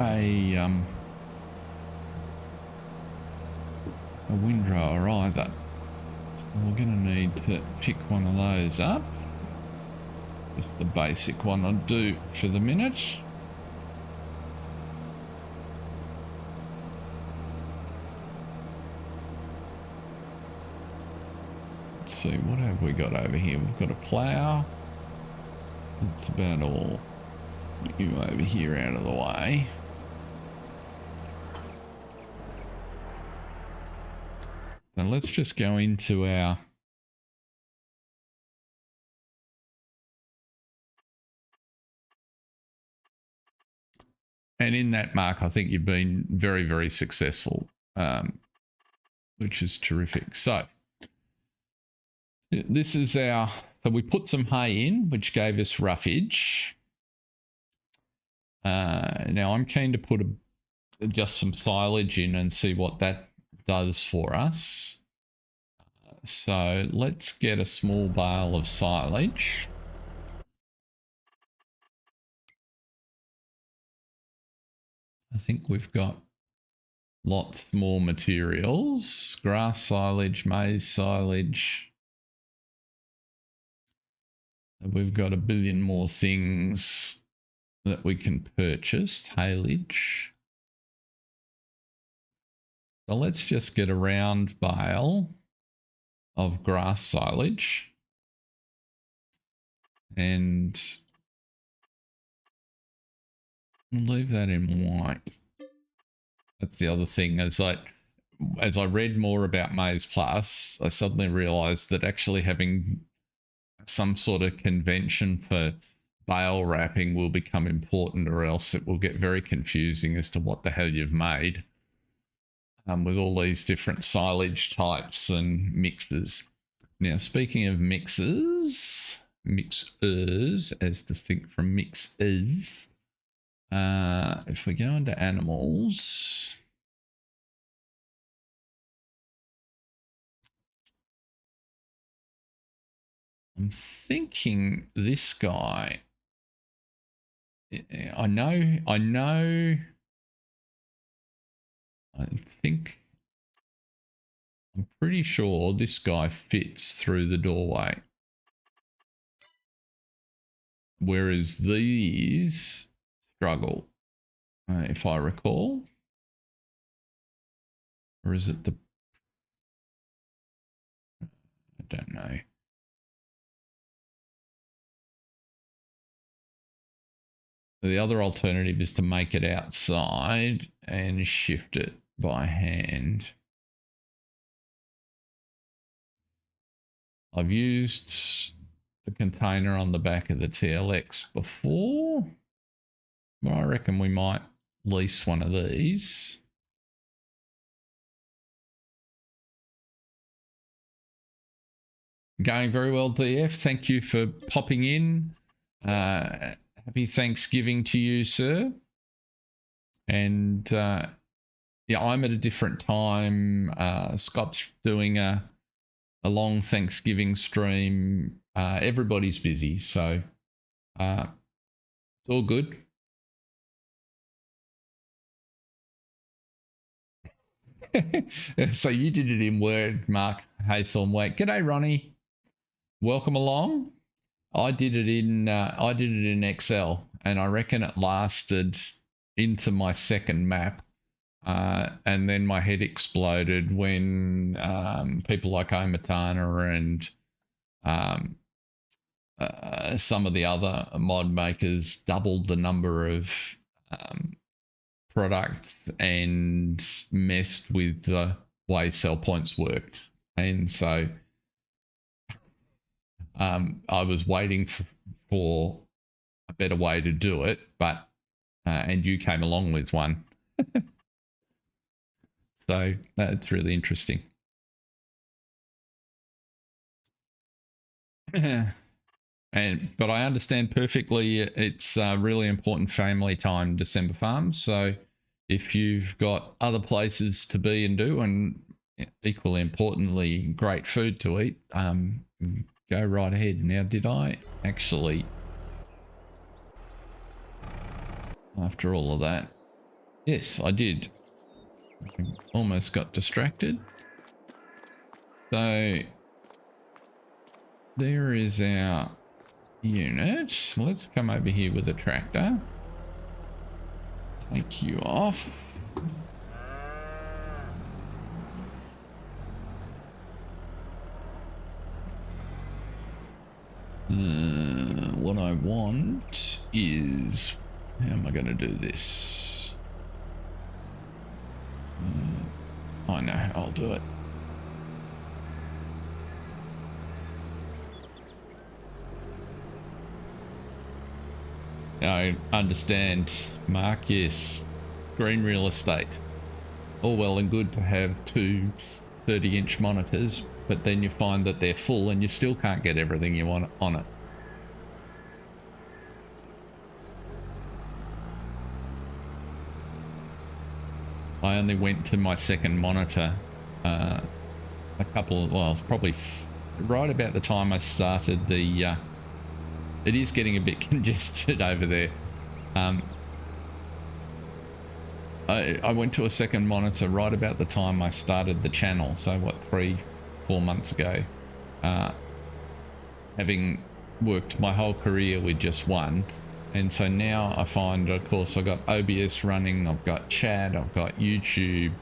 a windrower either. So we're going to need to pick one of those up. Just the basic one I'll do for the minute. Let's see, what have we got over here? We've got a plough. That's about all. You over here out of the way. Now let's just go into our and in that, Mark, I think you've been very, very successful, which is terrific. So this is our, so we put some hay in, which gave us roughage. Now I'm keen to put just some silage in and see what that does for us. So let's get a small bale of silage. I think we've got lots more materials. Grass silage, maize silage. We've got a billion more things that we can purchase. Haylage. So let's just get a round bale of grass silage. And leave that in white. That's the other thing. As I read more about Maize Plus, I suddenly realized that actually having some sort of convention for bale wrapping will become important, or else it will get very confusing as to what the hell you've made with all these different silage types and mixers. Now, speaking of mixers as distinct from mixers, if we go into animals, I'm thinking this guy, I'm pretty sure this guy fits through the doorway. Whereas these struggle, if I recall. Or is it the... I don't know. The other alternative is to make it outside and shift it by hand. I've used the container on the back of the TLX before. But I reckon we might lease one of these. Going very well, DF. Thank you for popping in. Happy Thanksgiving to you, sir. And yeah, I'm at a different time. Scott's doing a long Thanksgiving stream. Everybody's busy, so it's all good. So you did it in Word, Mark Haythorne. Wait, g'day, Ronnie. Welcome along. I did it in Excel, and I reckon it lasted into my second map. And then my head exploded when people like Omatana and some of the other mod makers doubled the number of products and messed with the way sell points worked. And so I was waiting for a better way to do it, but and you came along with one. So that's really interesting. But I understand perfectly it's really important family time, December Farms. So if you've got other places to be and do, and equally importantly, great food to eat, go right ahead. Now, did I actually, after all of that? Yes, I did. I almost got distracted. So there is our unit. Let's come over here with a tractor. Take you off. What I want is, how am I going to do this? I know, I'll do it. I understand, Mark. Yes, green real estate. All well and good to have two 30-inch monitors, but then you find that they're full and you still can't get everything you want on it. I only went to my second monitor a couple of, well, probably right about the time I started the it is getting a bit congested over there. I went to a second monitor right about the time I started the channel. So what, 3-4 months ago, having worked my whole career with just one. And so now I find, of course, I've got OBS running, I've got chat, I've got YouTube,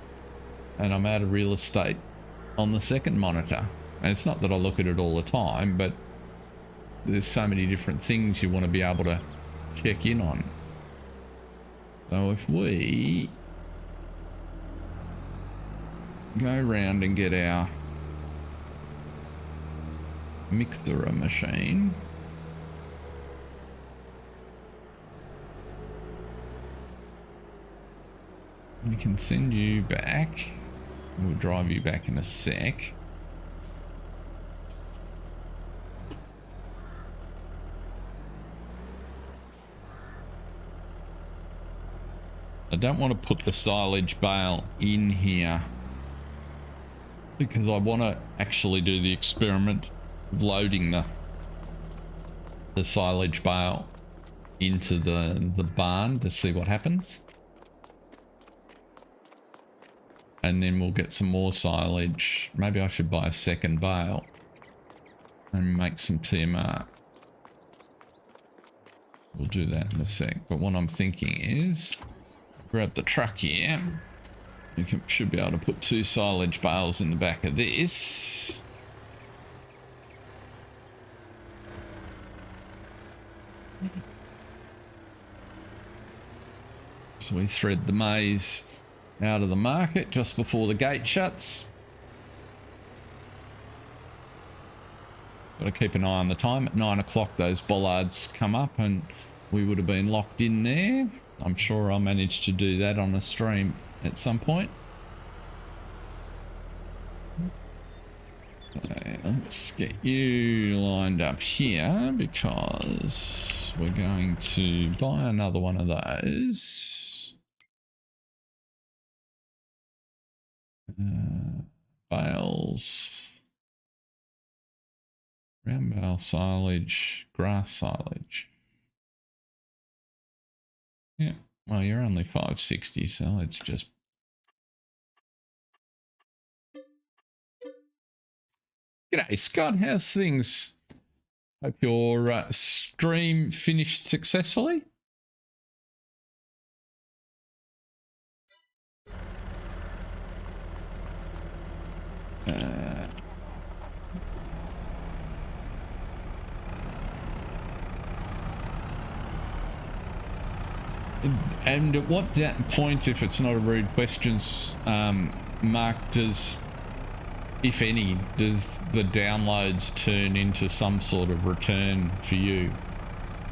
and I'm out of real estate on the second monitor. And it's not that I look at it all the time, but there's so many different things you want to be able to check in on. So if we go around and get our mixer machine, we can send you back. We'll drive you back in a sec. I don't want to put the silage bale in here because I want to actually do the experiment of loading the silage bale into the barn to see what happens. And then we'll get some more silage. Maybe I should buy a second bale and make some TMR. We'll do that in a sec. But what I'm thinking is, grab the truck here. You should be able to put 2 silage bales in the back of this. So we thread the maize out of the market just before the gate shuts. Got to keep an eye on the time. At 9 o'clock those bollards come up and we would have been locked in there. I'm sure I'll manage to do that on a stream at some point. Okay, let's get you lined up here because we're going to buy another one of those. Bales, round bale silage, grass silage. Yeah, well, you're only 560, so let's just... G'day, Scott. How's things? Hope your stream finished successfully. And at what point, if it's not a rude question, Mark, does, if any, does the downloads turn into some sort of return for you?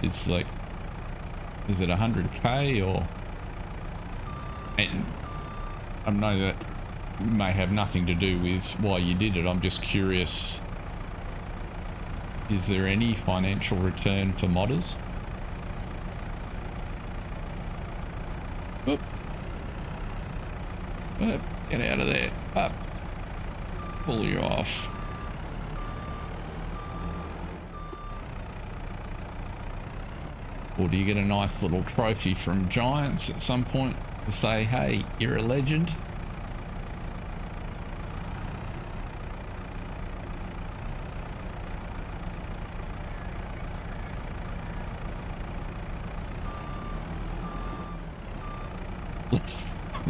It's like, is it 100k or? And I know that may have nothing to do with why you did it. I'm just curious. Is there any financial return for modders? Oop. Oop. Get out of there. Up. Pull you off. Or do you get a nice little trophy from Giants at some point to say, hey, you're a legend?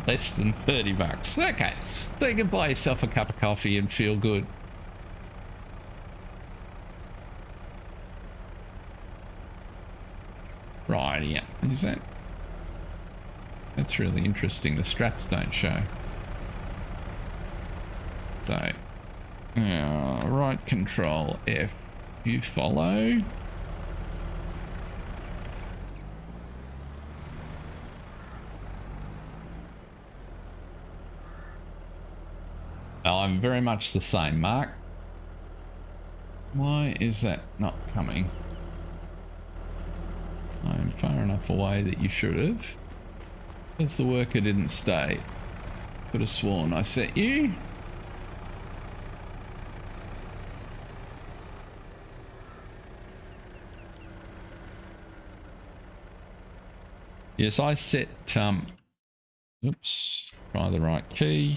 Less than 30 bucks. Okay, so you can buy yourself a cup of coffee and feel good. Right, yeah. Is that? That's really interesting. The straps don't show. So, right control F. You follow. I'm very much the same, Mark. Why is that not coming? I'm far enough away that you should have. Because the worker didn't stay. Could have sworn I set you. Yes, I set, oops, try the right key.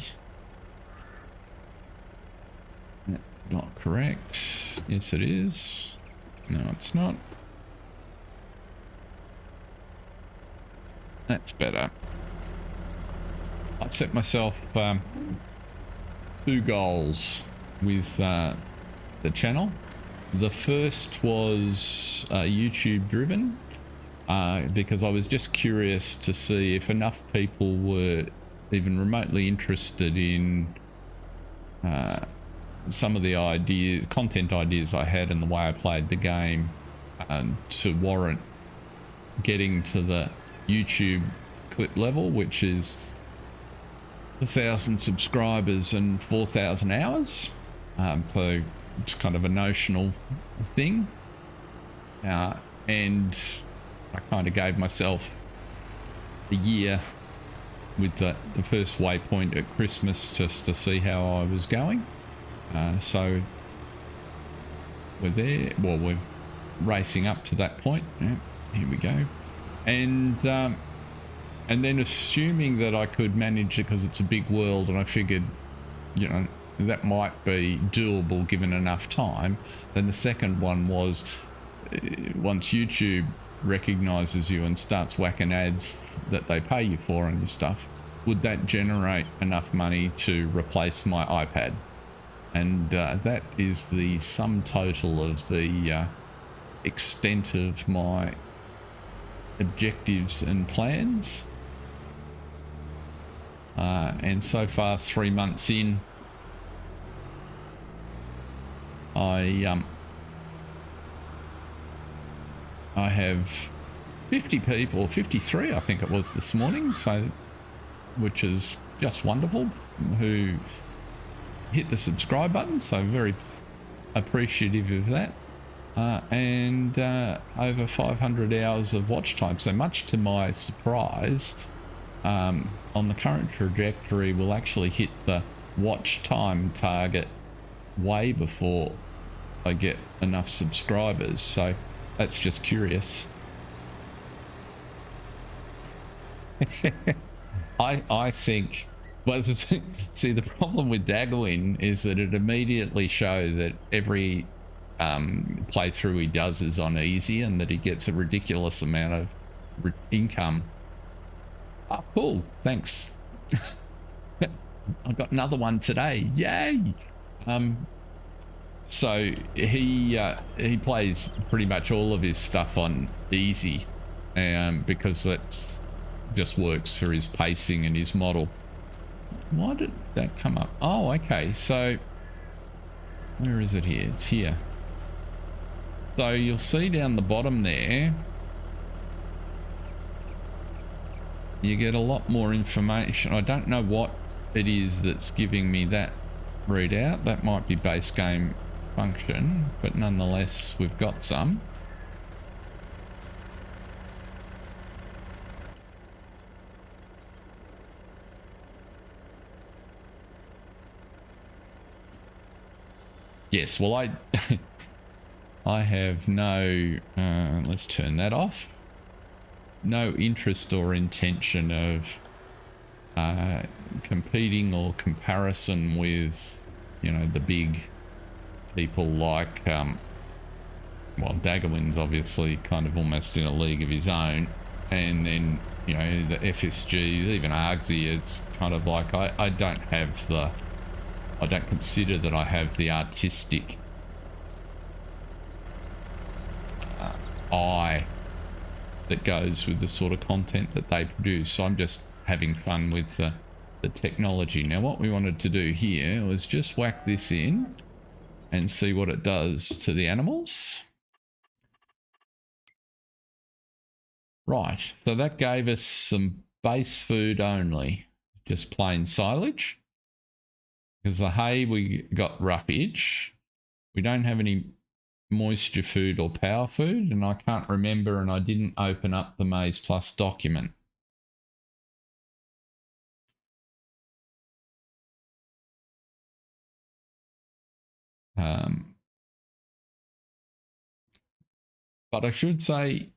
That's not correct. Yes, it is. No, it's not. That's better. I set myself 2 goals with the channel. The first was YouTube driven because I was just curious to see if enough people were even remotely interested in some of the content ideas I had and the way I played the game to warrant getting to the YouTube clip level, which is 1,000 subscribers and 4,000 hours. So it's kind of a notional thing. And I kind of gave myself a year with the first waypoint at Christmas just to see how I was going. So we're there. Well, we're racing up to that point. Yeah, here we go. And then assuming that I could manage it because it's a big world, and I figured, you know, that might be doable given enough time. Then the second one was once YouTube recognizes you and starts whacking ads that they pay you for and your stuff, would that generate enough money to replace my iPad? And that is the sum total of the extent of my objectives and plans. And so far, 3 months in, I have 50 people, 53 I think it was this morning, so which is just wonderful, who hit the subscribe button, so very appreciative of that. And over 500 hours of watch time, so much to my surprise, on the current trajectory we'll actually hit the watch time target way before I get enough subscribers, so that's just curious. I think, well, see, the problem with Daggerwin is that it immediately shows that every playthrough he does is on easy and that he gets a ridiculous amount of income. Oh, cool, thanks. I got another one today, yay. So he plays pretty much all of his stuff on easy, because that's just works for his pacing and his model. Why did that come up? Oh, okay, so where is it here? It's here. So you'll see down the bottom there, you get a lot more information. I don't know what it is that's giving me that readout. That might be base game function, but nonetheless we've got some. Yes, well, I have no, let's turn that off. No interest or intention of competing or comparison with, you know, the big people like, well, Daggerwin's obviously kind of almost in a league of his own. And then, you know, the FSGs, even Argsy, it's kind of like, I don't have the, I don't consider that I have the artistic eye that goes with the sort of content that they produce. So I'm just having fun with the technology. Now what we wanted to do here was just whack this in and see what it does to the animals. Right, so that gave us some base food only, just plain silage. Because the hay, we got roughage. We don't have any moisture food or power food, and I can't remember, and I didn't open up the Maize Plus document. But I should say,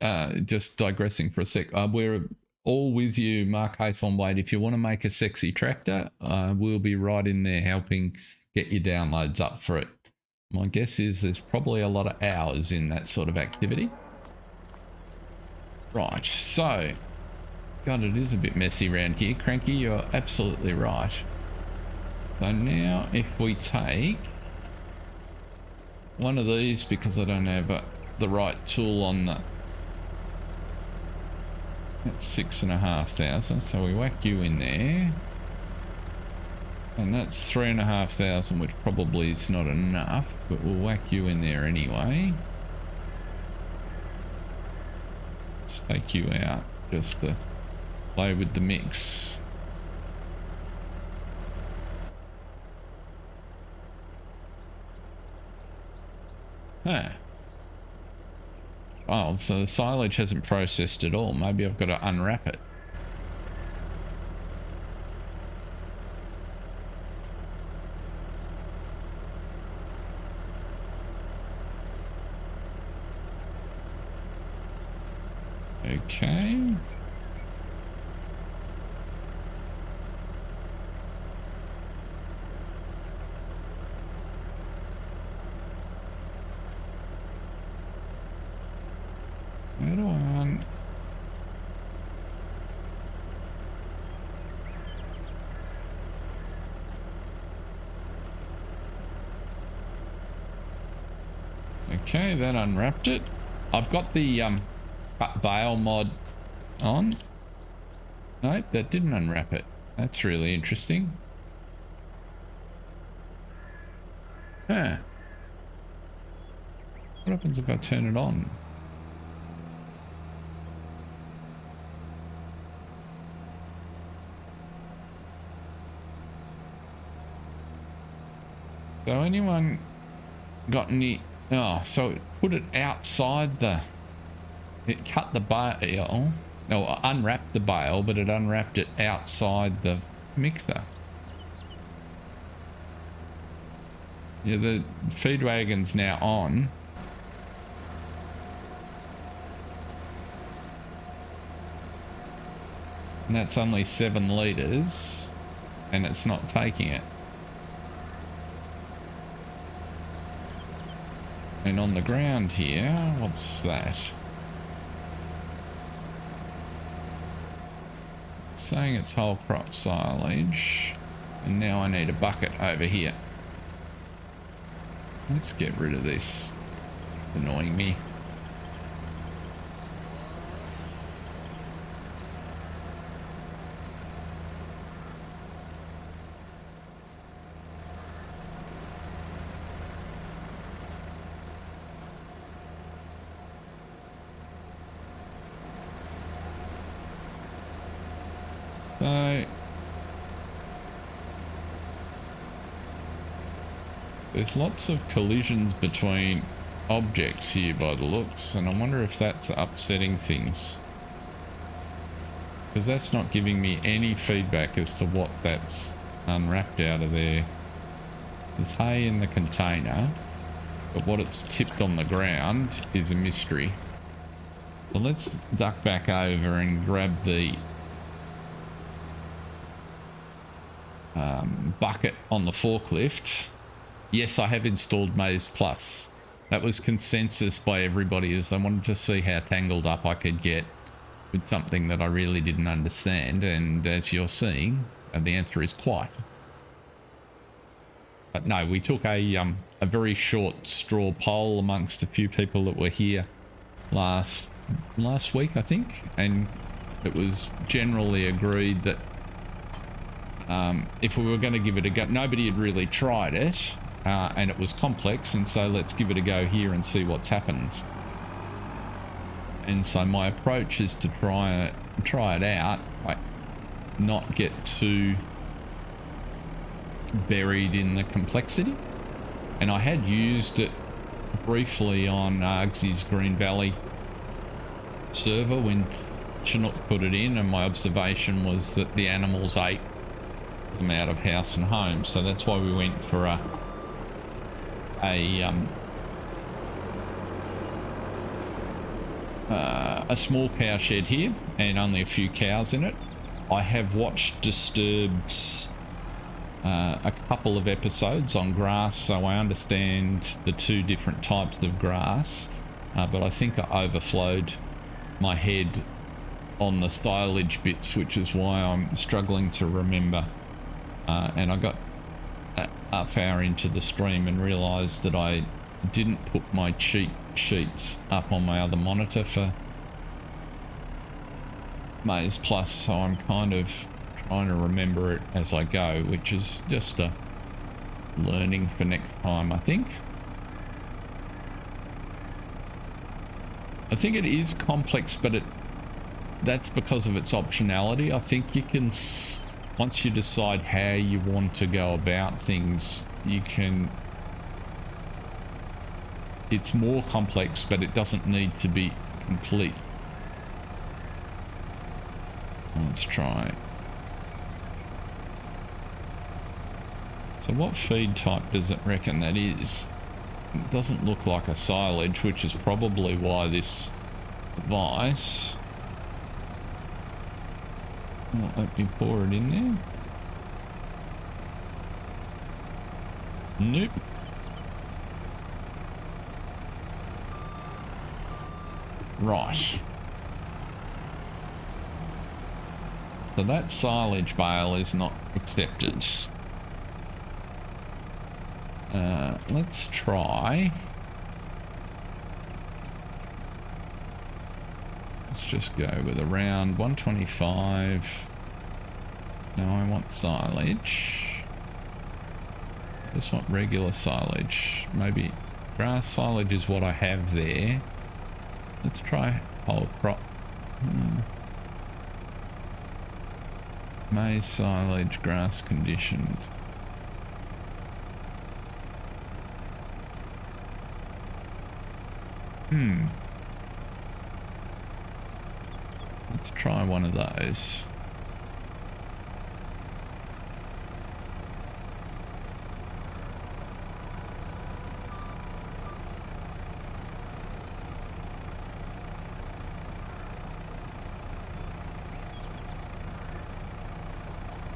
just digressing for a sec, we're all with you, Mark Haythornblade. If you want to make a sexy tractor, we'll be right in there helping get your downloads up for it. My guess is there's probably a lot of hours in that sort of activity. Right, so, God, it is a bit messy around here. Cranky, you're absolutely right. So now if we take one of these, because I don't have the right tool on the, that's 6,500, so we whack you in there. And that's 3,500, which probably is not enough, but we'll whack you in there anyway. Let's take you out just to play with the mix. Huh. Oh, so the silage hasn't processed at all. Maybe I've got to unwrap it. Okay. Where do I Okay, that unwrapped it. I've got the bale mod on. Nope, that didn't unwrap it. That's really interesting. Huh. What happens if I turn it on? So anyone got any... Oh, so it put it outside the... It cut the bale, or unwrapped the bale, but it unwrapped it outside the mixer. Yeah, the feed wagon's now on. And that's only 7 litres, and it's not taking it. And on the ground here, what's that? It's saying it's whole crop silage, and now I need a bucket over here. Let's get rid of this. It's annoying me. So there's lots of collisions between objects here by the looks, and I wonder if that's upsetting things, because that's not giving me any feedback as to what that's unwrapped out of there. There's hay in the container, but what it's tipped on the ground is a mystery. So let's duck back over and grab the bucket on the forklift. Yes, I have installed Maize Plus. That was consensus by everybody, as they wanted to see how tangled up I could get with something that I really didn't understand, and as you're seeing, the answer is quite. But no, we took a very short straw poll amongst a few people that were here last week, I think, and it was generally agreed that if we were going to give it a go, nobody had really tried it, and it was complex, and so let's give it a go here and see what's happened. And so my approach is to try it out, like not get too buried in the complexity. And I had used it briefly on Argsy's Green Valley server when Chinook put it in, and my observation was that the animals ate them out of house and home, so that's why we went for a small cow shed here and only a few cows in it. I have watched Disturbed's a couple of episodes on grass, so I understand the 2 different types of grass, but I think I overflowed my head on the silage bits, which is why I'm struggling to remember. And I got a half hour into the stream and realised that I didn't put my cheat sheets up on my other monitor for Maize Plus, so I'm kind of trying to remember it as I go, which is just a learning for next time, I think. I think it is complex, but that's because of its optionality. I think you can... Once you decide how you want to go about things, you can... It's more complex, but it doesn't need to be complete. Let's try. So what feed type does it reckon that is? It doesn't look like a silage, which is probably why this device... Let me pour it in there. Nope. Right. So that silage bale is not accepted. Let's try. Let's just go with around 125. No, I want silage. I just want regular silage. Maybe grass silage is what I have there. Let's try whole crop. Maize silage, grass conditioned. Let's try one of those.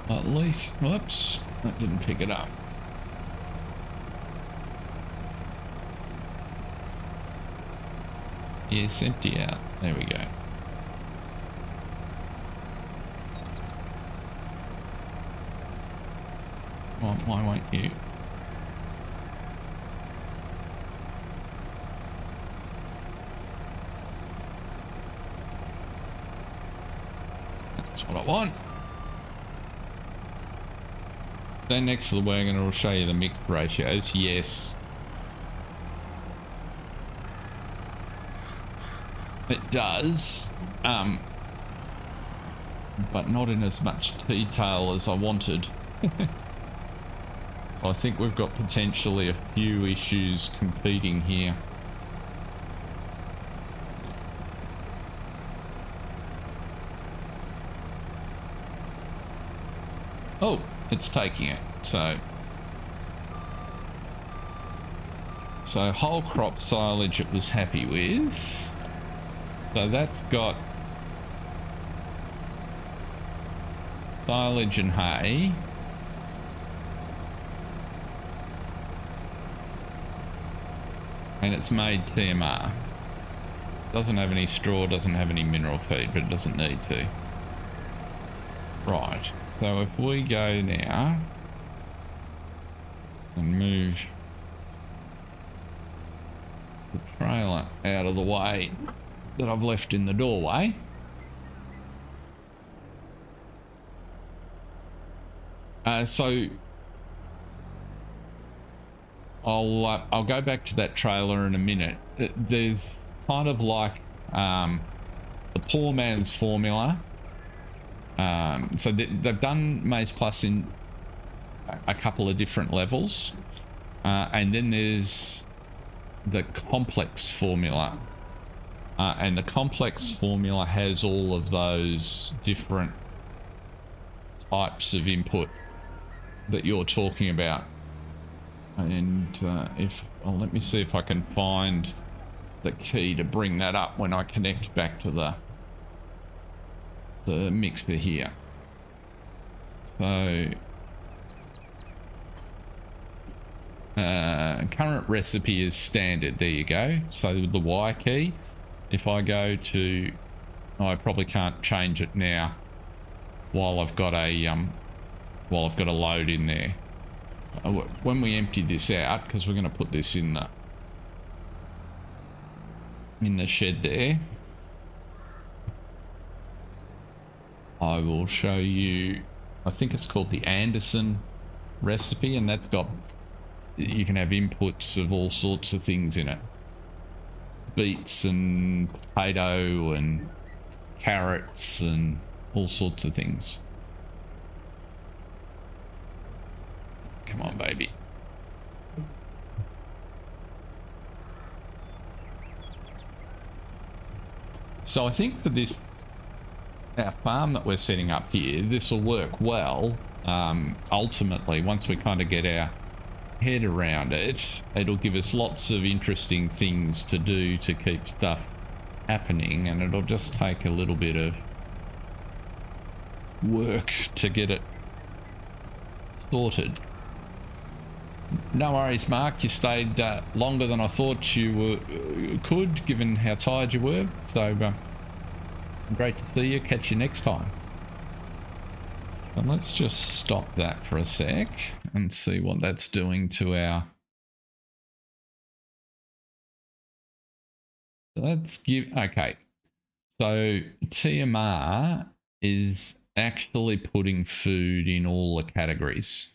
At least, whoops, that didn't pick it up. Yes, empty out. There we go. Why won't you? That's what I want. Then next to the wagon, it'll show you the mixed ratios. Yes. It does. But not in as much detail as I wanted. So I think we've got potentially a few issues competing here. Oh, it's taking it. So whole crop silage it was happy with. So that's got silage and hay. And it's made TMR. Doesn't have any straw, doesn't have any mineral feed, but it doesn't need to. Right. So if we go now and move the trailer out of the way that I've left in the doorway. So I'll go back to that trailer in a minute. There's kind of like the poor man's formula. So they've done Maize Plus in a couple of different levels. And then there's the complex formula. And the complex formula has all of those different types of input that you're talking about. And let me see if I can find the key to bring that up when I connect back to the mixer here. So current recipe is standard. There you go. So the Y key, if I go to, I probably can't change it now while I've got a load in there. When we empty this out, because we're going to put this in the shed there, I will show you, I think it's called the Anderson recipe, and that's got, you can have inputs of all sorts of things in it. Beets and potato and carrots and all sorts of things. Come on, baby. So I think for this, our farm that we're setting up here, this will work well. Ultimately, once we kind of get our head around it, it'll give us lots of interesting things to do to keep stuff happening, and it'll just take a little bit of work to get it sorted. No worries, Mark. You stayed longer than I thought you could, given how tired you were. So great to see you. Catch you next time. And let's just stop that for a sec and see what that's doing to our... Let's give... Okay. So TMR is actually putting food in all the categories.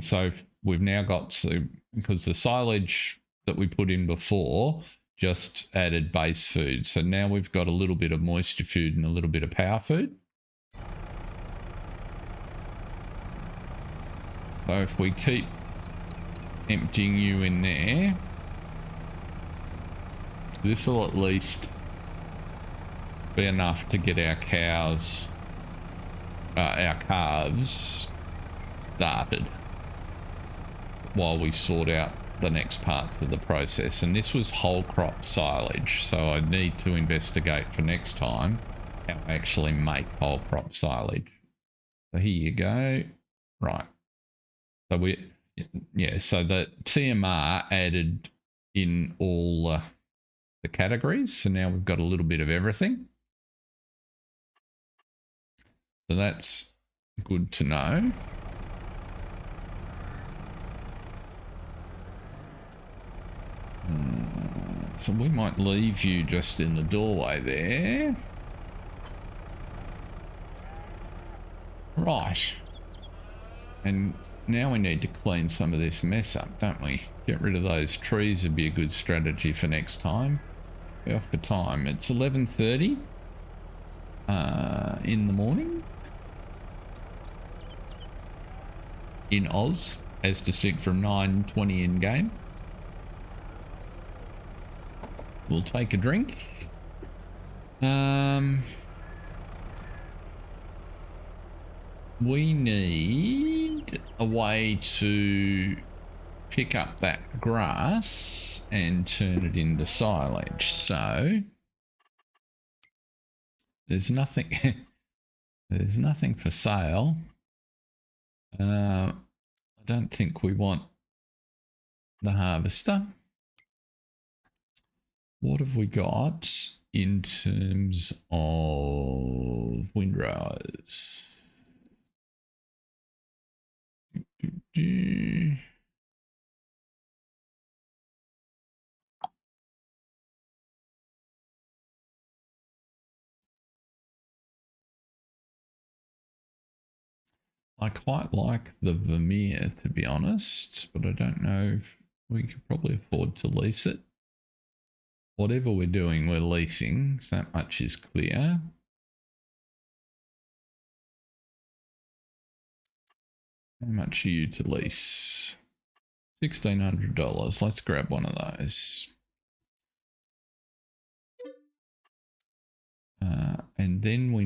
So we've now got, because the silage that we put in before just added base food. So now we've got a little bit of moisture food and a little bit of power food. So if we keep emptying you in there. This will at least be enough to get our cows, our calves started while we sort out the next parts of the process. And this was whole crop silage, so I need to investigate for next time how I actually make whole crop silage. So here you go. Right. So so the TMR added in all the categories. So now we've got a little bit of everything. So that's good to know. So we might leave you just in the doorway there. Right. And now we need to clean some of this mess up, don't we? Get rid of those trees would be a good strategy for next time. We're off for time. It's 11:30 in the morning. In Oz, as distinct from 9:20 in game. We'll take a drink. We need a way to pick up that grass and turn it into silage. So there's nothing there's nothing for sale. I don't think we want the harvester. What have we got in terms of windrows? I quite like the Vermeer, to be honest, but I don't know if we could probably afford to lease it. Whatever we're doing, we're leasing, so that much is clear. How much are you to lease? $1,600. Let's grab one of those. And then we're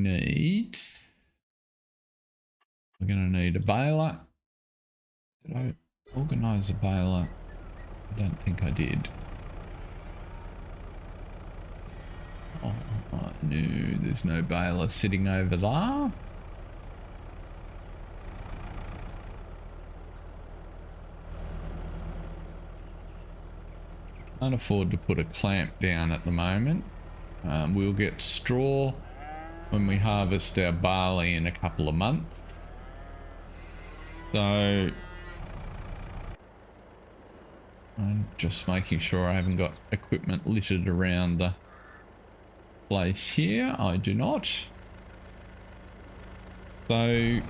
going to need a baler. Did I organize a baler? I don't think I did. Oh, no, there's no baler sitting over there. Can't afford to put a clamp down at the moment. We'll get straw when we harvest our barley in a couple of months. So I'm just making sure I haven't got equipment littered around the place here. I do not. So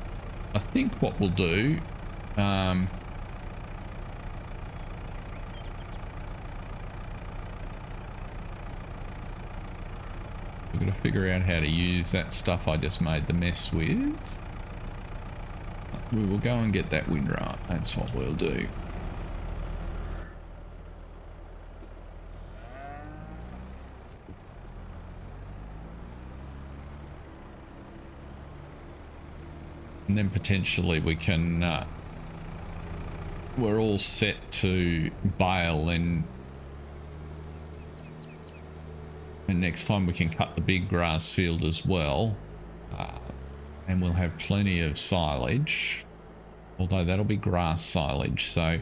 I think what we'll do, we're going to figure out how to use that stuff I just made the mess with. We will go and get that windrow. That's what we'll do. And then potentially we can, we're all set to bale, and next time we can cut the big grass field as well. And we'll have plenty of silage, although that'll be grass silage, so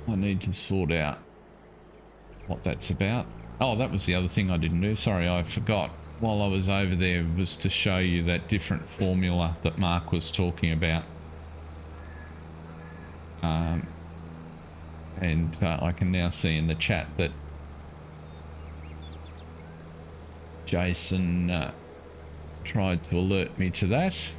I need to sort out what that's about. Oh, that was the other thing I didn't do. Sorry, I forgot. While I was over there was to show you that different formula that Mark was talking about. And I can now see in the chat that Jason tried to alert me to that.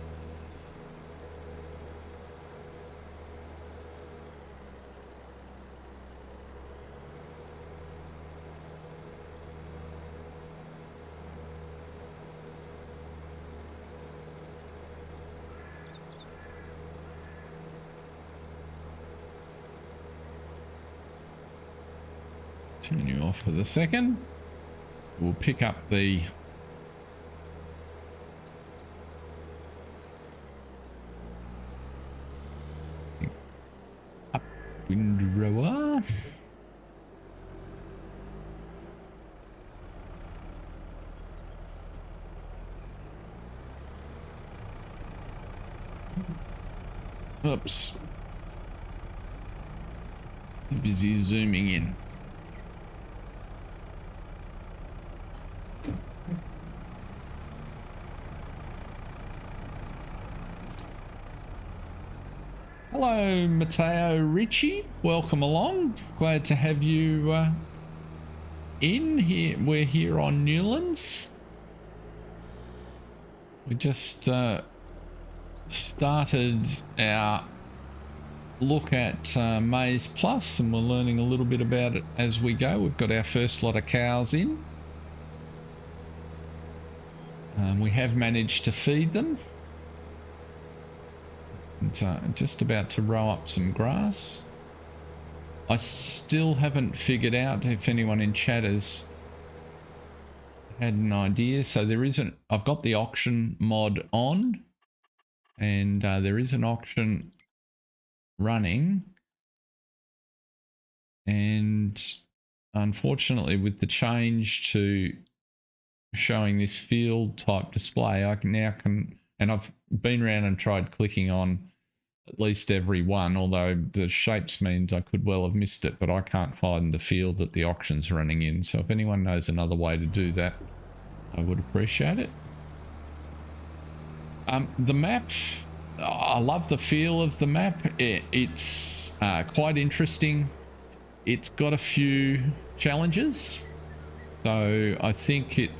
Turn you off for the second. We'll pick up the up windrower. Oops. Too busy zooming in. Hello, Matteo Ricci. Welcome along. Glad to have you in here. We're here on Newlands. We just started our look at Maize Plus, and we're learning a little bit about it as we go. We've got our first lot of cows in. We have managed to feed them. And just about to row up some grass. I still haven't figured out if anyone in chat has had an idea. So there isn't, I've got the auction mod on, and there is an auction running. And unfortunately, with the change to showing this field type display, I can now and I've been around and tried clicking on at least every one, although the shapes means I could well have missed it, but I can't find the field that the auction's running in. So if anyone knows another way to do that, I would appreciate it. The map, I love the feel of the map. It's quite interesting. It's got a few challenges. So I think it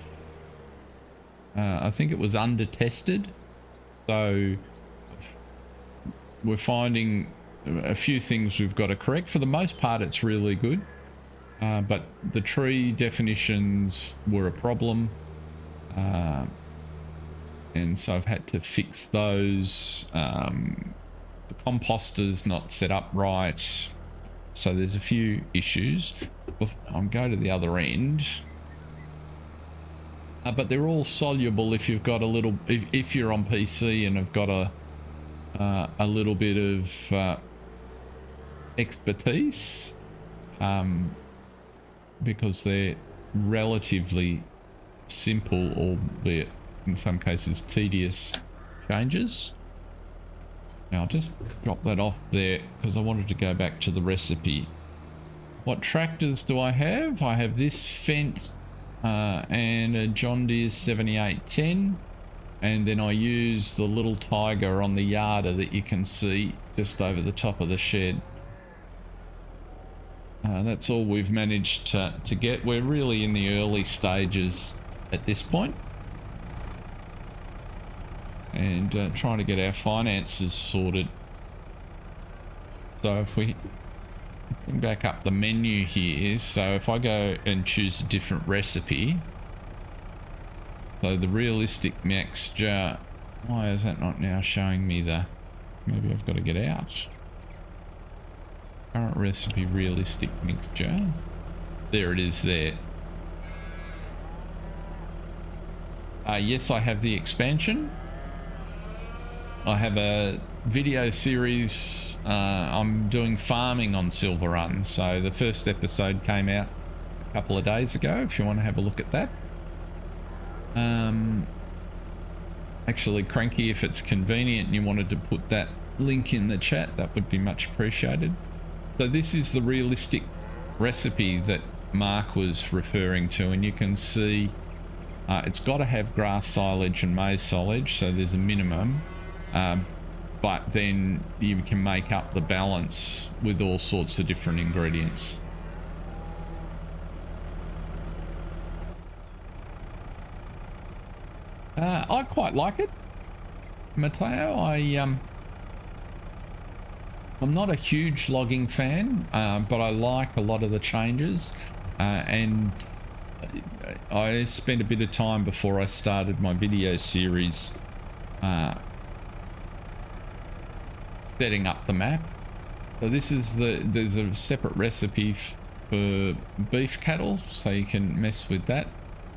was under tested. So we're finding a few things we've got to correct. For the most part, it's really good. But the tree definitions were a problem. And so I've had to fix those. The composter's not set up right. So there's a few issues. I'll go to the other end. But they're all soluble if you've got a little, if you're on PC and have got a little bit of expertise, because they're relatively simple, albeit in some cases tedious changes. Now I'll just drop that off there because I wanted to go back to the recipe. What tractors do I have? I have this Fendt and a John Deere 7810, and then I use the little Tiger on the Yarder that you can see just over the top of the shed. That's all we've managed to get. We're really in the early stages at this point, and trying to get our finances sorted. So if we bring back up the menu here, so if I go and choose a different recipe, so the realistic mixture, why is that not now showing me the, maybe I've got to get out. Current recipe, realistic mixture. There it is there. Yes, I have the expansion. I have a video series. I'm doing farming on Silver Run. So the first episode came out a couple of days ago, if you want to have a look at that. Actually, Cranky, if it's convenient and you wanted to put that link in the chat, that would be much appreciated. So this is the realistic recipe that Mark was referring to, and you can see it's got to have grass silage and maize silage, so there's a minimum, but then you can make up the balance with all sorts of different ingredients. I quite like it, Matteo. I'm not a huge logging fan, but I like a lot of the changes, and I spent a bit of time before I started my video series setting up the map. So this is there's a separate recipe for beef cattle, so you can mess with that.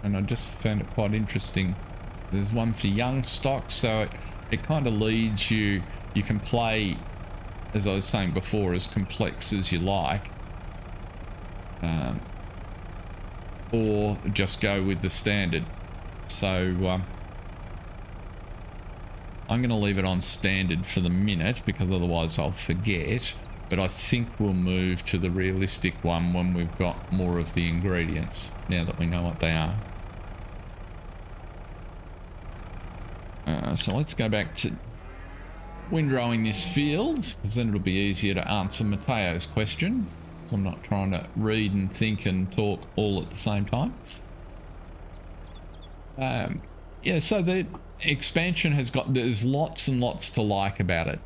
And I just found it quite interesting. There's one for young stock, so it kind of leads you. You can play, as I was saying before, as complex as you like, or just go with the standard. So I'm going to leave it on standard for the minute because otherwise I'll forget. But I think we'll move to the realistic one when we've got more of the ingredients, now that we know what they are. So let's go back to windrowing this field, because then it'll be easier to answer Mateo's question. So I'm not trying to read and think and talk all at the same time. Yeah, so the expansion has got, there's lots and lots to like about it.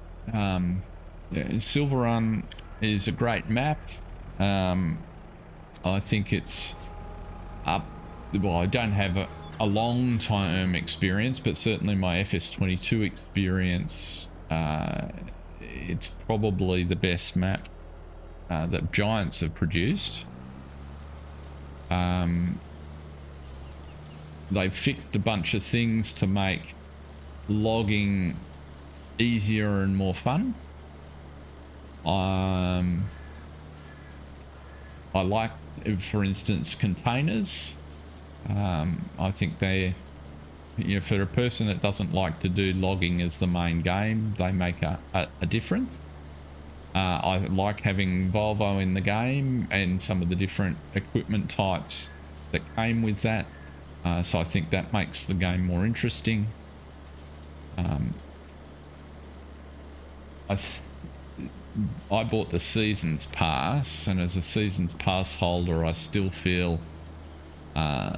Yeah, Silver Run is a great map. I think it's up, well, I don't have a long time experience, but certainly my FS22 experience, it's probably the best map that Giants have produced. They've fixed a bunch of things to make logging easier and more fun. I like, for instance, containers. I think they, you know, for a person that doesn't like to do logging as the main game, they make a difference. I like having Volvo in the game and some of the different equipment types that came with that. So I think that makes the game more interesting. I bought the Seasons Pass, and as a Seasons Pass holder, I still feel a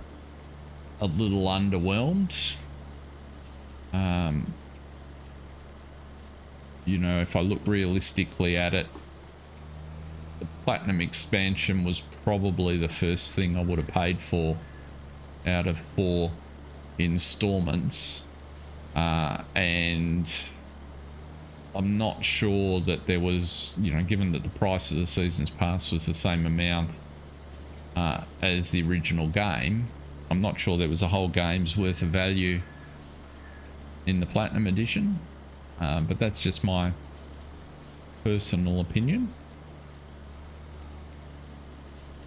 little underwhelmed. You know, if I look realistically at it, the Platinum expansion was probably the first thing I would have paid for out of 4 installments, and I'm not sure that there was, you know, given that the price of the Seasons Pass was the same amount as the original game, I'm not sure there was a whole game's worth of value in the Platinum edition, but that's just my personal opinion.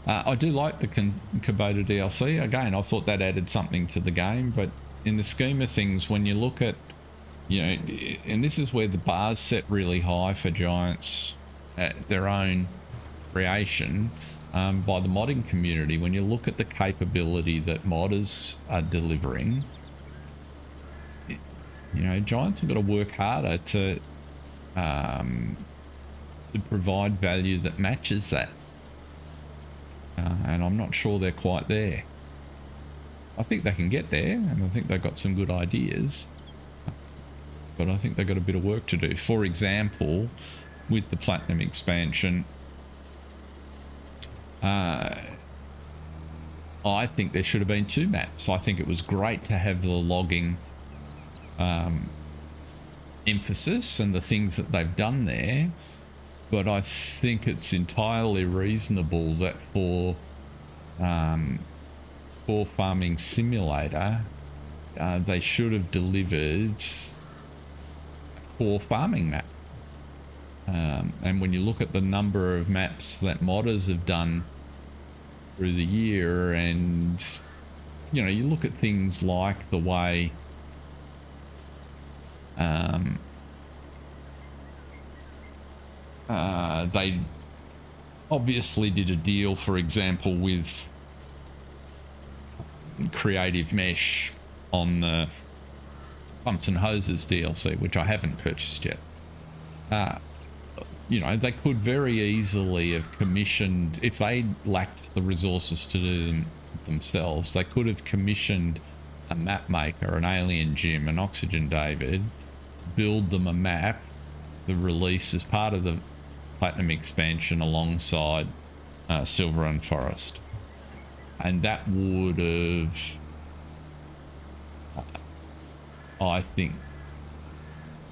I do like the Kubota DLC. Again, I thought that added something to the game, but in the scheme of things, when you look at, you know, and this is where the bar's set really high for Giants at their own creation by the modding community. When you look at the capability that modders are delivering, you know, Giants have got to work harder to provide value that matches that. And I'm not sure they're quite there. I think they can get there, and I think they've got some good ideas, but I think they've got a bit of work to do. For example, with the Platinum expansion, I think there should have been 2 maps. I think it was great to have the logging emphasis and the things that they've done there, but I think it's entirely reasonable that for Farming Simulator, they should have delivered a core farming map. And when you look at the number of maps that modders have done through the year, and, you know, you look at things like the way they obviously did a deal, for example, with Creative Mesh on the Pumps and Hoses DLC, which I haven't purchased yet. You know, they could very easily have commissioned, if they lacked the resources to do them themselves, they could have commissioned a map maker, an Alien Jim, an Oxygen David, to build them a map to release as part of the Platinum expansion alongside Silver and Forest. And that would have, I think,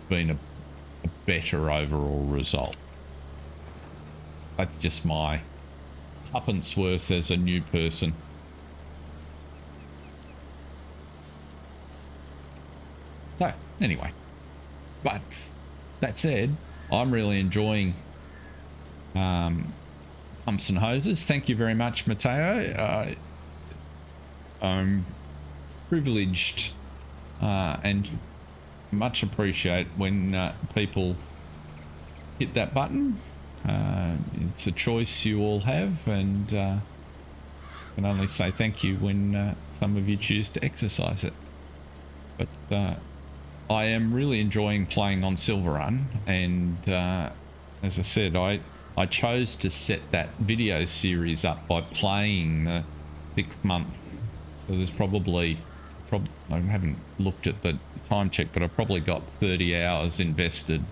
been a better overall result. That's just my tuppence worth as a new person. So anyway, but that said, I'm really enjoying pumps and hoses. Thank you very much, Matteo. I'm privileged and much appreciate when people hit that button. It's a choice you all have, and I can only say thank you when some of you choose to exercise it. But I am really enjoying playing on Silver Run, and as I said, I chose to set that video series up by playing the 6th month. So there's probably I haven't looked at the time check, but I've probably got 30 hours invested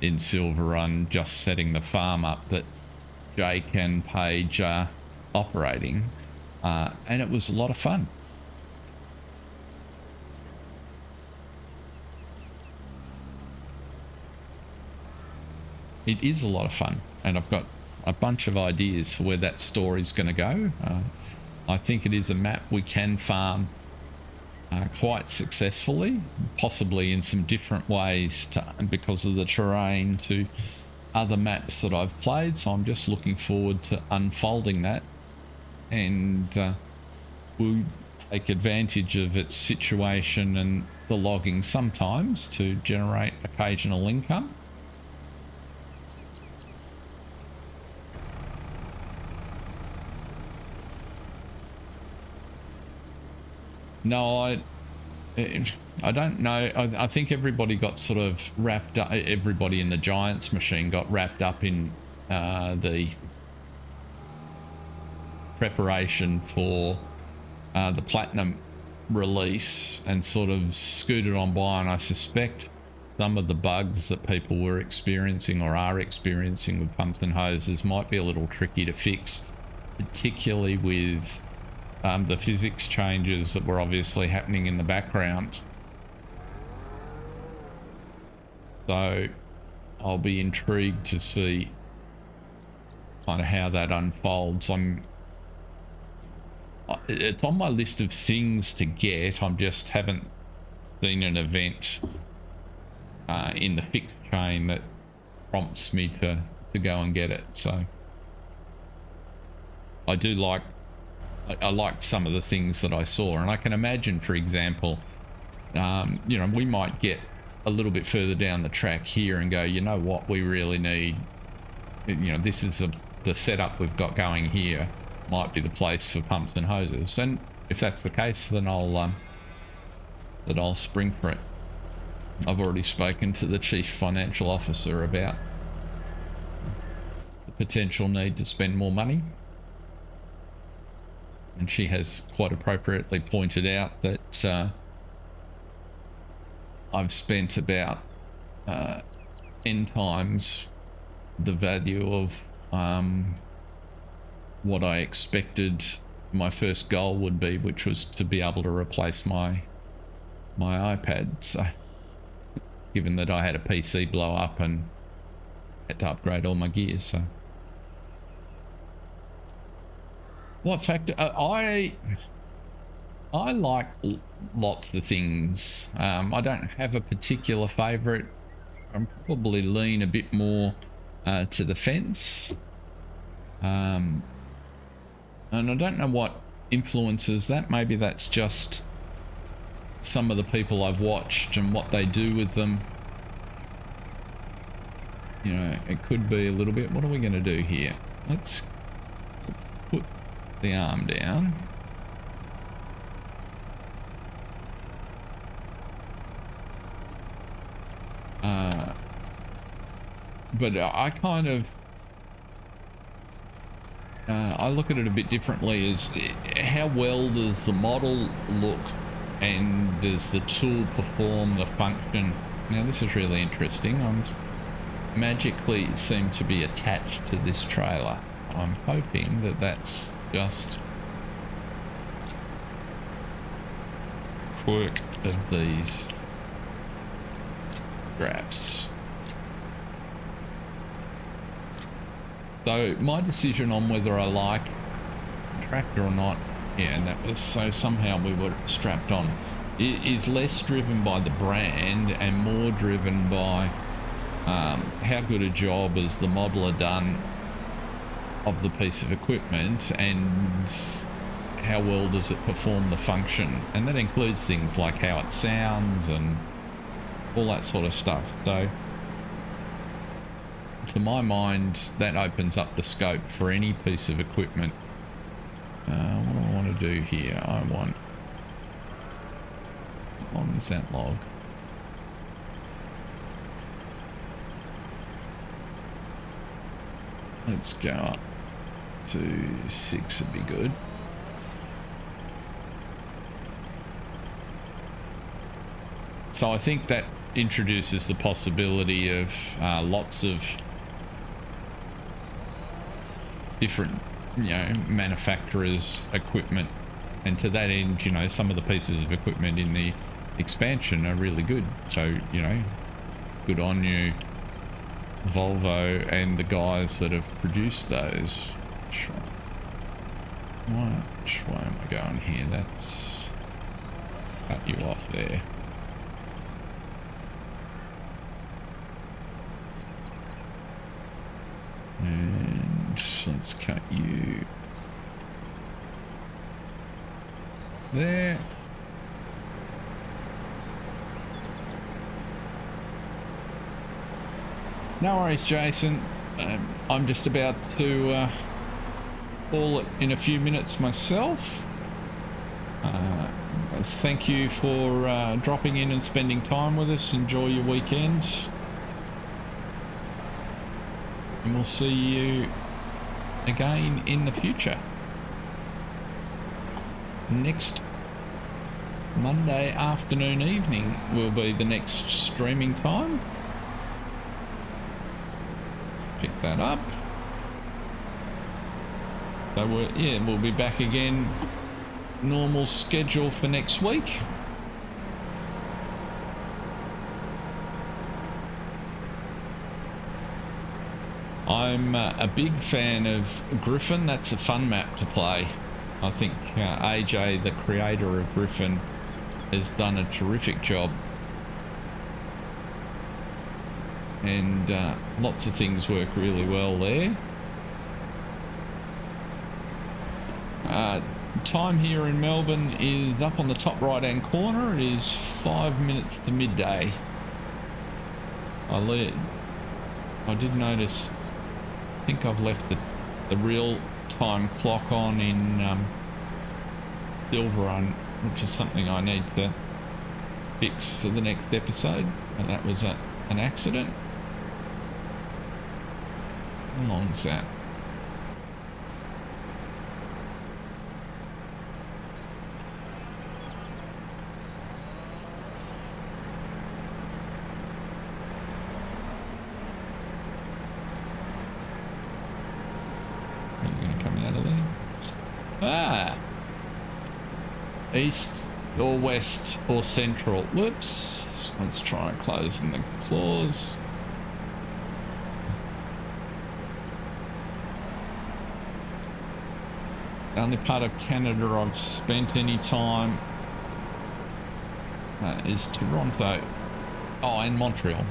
in Silver Run just setting the farm up that Jake and Paige are operating, and it was a lot of fun. It is a lot of fun, and I've got a bunch of ideas for where that story's going to go. I think it is a map we can farm quite successfully, possibly in some different ways because of the terrain to other maps that I've played. So I'm just looking forward to unfolding that, and we'll take advantage of its situation and the logging sometimes to generate occasional income. No, I don't know. I think everybody got sort of wrapped up. Everybody in the Giants machine got wrapped up in the preparation for the Platinum release and sort of scooted on by. And I suspect some of the bugs that people were experiencing or are experiencing with pumps and hoses might be a little tricky to fix, particularly with the physics changes that were obviously happening in the background. So I'll be intrigued to see kind of how that unfolds. It's on my list of things to get. I just haven't seen an event in the fixed chain that prompts me to go and get it. So I do like I liked some of the things that I saw, and I can imagine, for example, you know, we might get a little bit further down the track here and go, you know what, we really need, you know, this is the setup we've got going here might be the place for pumps and hoses, and if that's the case, then I'll spring for it. I've already spoken to the Chief Financial Officer about the potential need to spend more money. And she has quite appropriately pointed out that I've spent about 10 times the value of what I expected my first goal would be, which was to be able to replace my iPad. So, given that I had a PC blow up and had to upgrade all my gear, so. What factor? I like lots of things. I don't have a particular favorite. I'm probably lean a bit more to the fence. And I don't know what influences that. Maybe that's just some of the people I've watched and what they do with them. You know, it could be a little bit. What are we going to do here? Let's put the arm down. But I kind of I look at it a bit differently as how well does the model look and does the tool perform the function. Now this is really interesting. I'm magically seem to be attached to this trailer. I'm hoping that that's just quirk of these straps. So my decision on whether I like tractor or not, yeah, and that was so somehow we were strapped on, is less driven by the brand and more driven by how good a job has the modeler done of the piece of equipment and how well does it perform the function. And that includes things like how it sounds and all that sort of stuff. So to my mind, that opens up the scope for any piece of equipment. What do I want to do here? I want... How long is that log? Let's go up to 6 would be good. So I think that introduces the possibility of lots of different, you know, manufacturers' equipment, and to that end, you know, some of the pieces of equipment in the expansion are really good. So, you know, good on you, Volvo, and the guys that have produced those. Which way am I going here? That's cut you off there. And let's cut you there. No worries, Jason. I'm just about to call it in a few minutes myself. Thank you for dropping in and spending time with us. Enjoy your weekend. And we'll see you again in the future. Next Monday afternoon, evening will be the next streaming time. Pick that up. So we'll be back again. Normal schedule for next week. I'm a big fan of Griffin. That's a fun map to play. I think AJ, the creator of Griffin, has done a terrific job. And lots of things work really well there. Time here in Melbourne is up on the top right hand corner. It is 5 minutes to midday. I did notice, I think I've left the real time clock on in Silver Run, which is something I need to fix for the next episode, and that was an accident. How long is that? Are you going to come out of there? Ah! East or west or central. Whoops. Let's try and close in the clause. The only part of Canada I've spent any time is Toronto. Oh, and Montreal.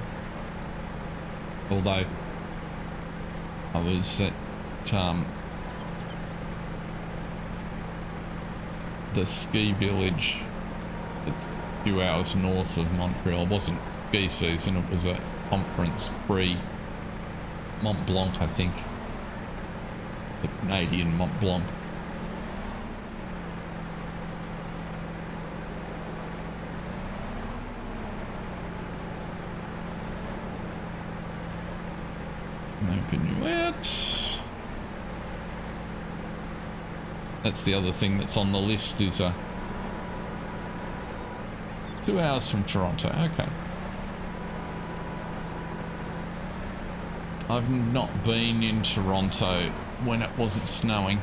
Although I was at the ski village. It's a few hours north of Montreal. It wasn't ski season, it was a conference pre-Mont Blanc, I think. The Canadian Mont Blanc. Open you out. That's the other thing that's on the list, is 2 hours from Toronto. Okay. I've not been in Toronto when it wasn't snowing.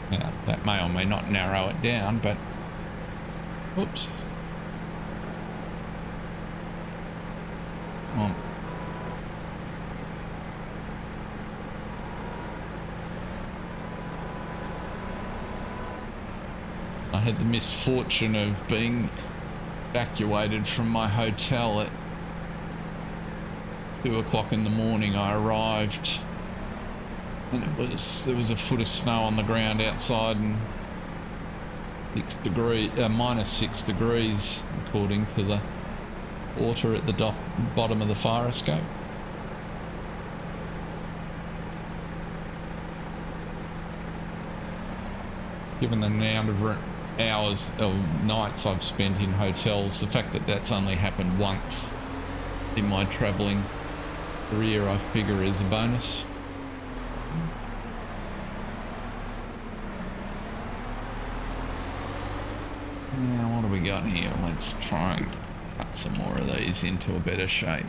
Now, that may or may not narrow it down, but Oops. Come on. I had the misfortune of being evacuated from my hotel at 2 o'clock in the morning. I arrived and there was a foot of snow on the ground outside and minus 6 degrees according to the water at the bottom of the fire escape. Given the amount of hours or nights I've spent in hotels, the fact that that's only happened once in my travelling career, I figure is a bonus. Now, what do we got here? Let's try and cut some more of these into a better shape.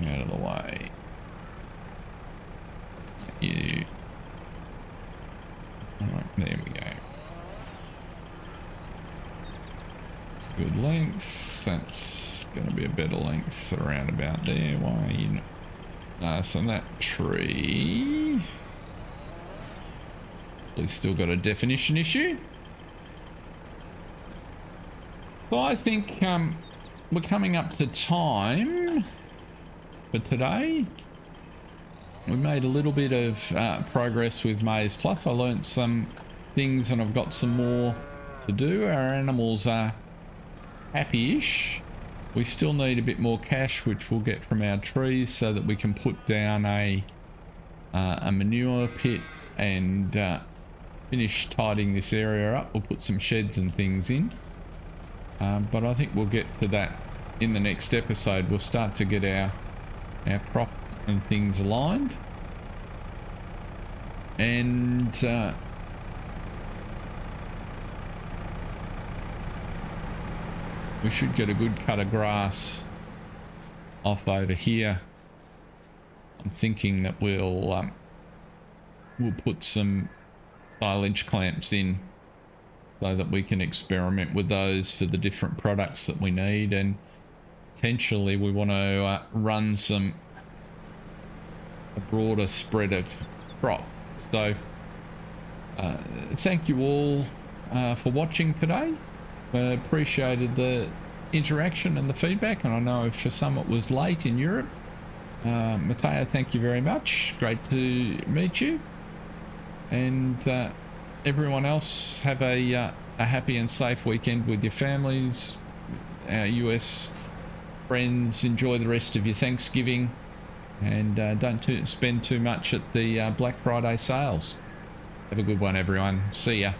Out of the way. You. Alright, there we go. It's a good length. That's going to be a better length around about there. Why are you not? So that tree. We've still got a definition issue. So I think we're coming up to time for today. We made a little bit of progress with Maze Plus. I learnt some things and I've got some more to do. Our animals are happy-ish. We still need a bit more cash, which we'll get from our trees so that we can put down a manure pit and finish tidying this area up. We'll put some sheds and things in. But I think we'll get to that in the next episode. We'll start to get our crop and things aligned, and we should get a good cut of grass off over here. I'm thinking that we'll put some silage clamps in so that we can experiment with those for the different products that we need, and potentially we want to run a broader spread of crop. So thank you all for watching today. Appreciated the interaction and the feedback, and I know for some it was late in Europe. Matteo, thank you very much. Great to meet you. And everyone else, have a happy and safe weekend with your families. Our US friends, enjoy the rest of your Thanksgiving, and don't spend too much at the Black Friday sales. Have a good one, everyone. See ya.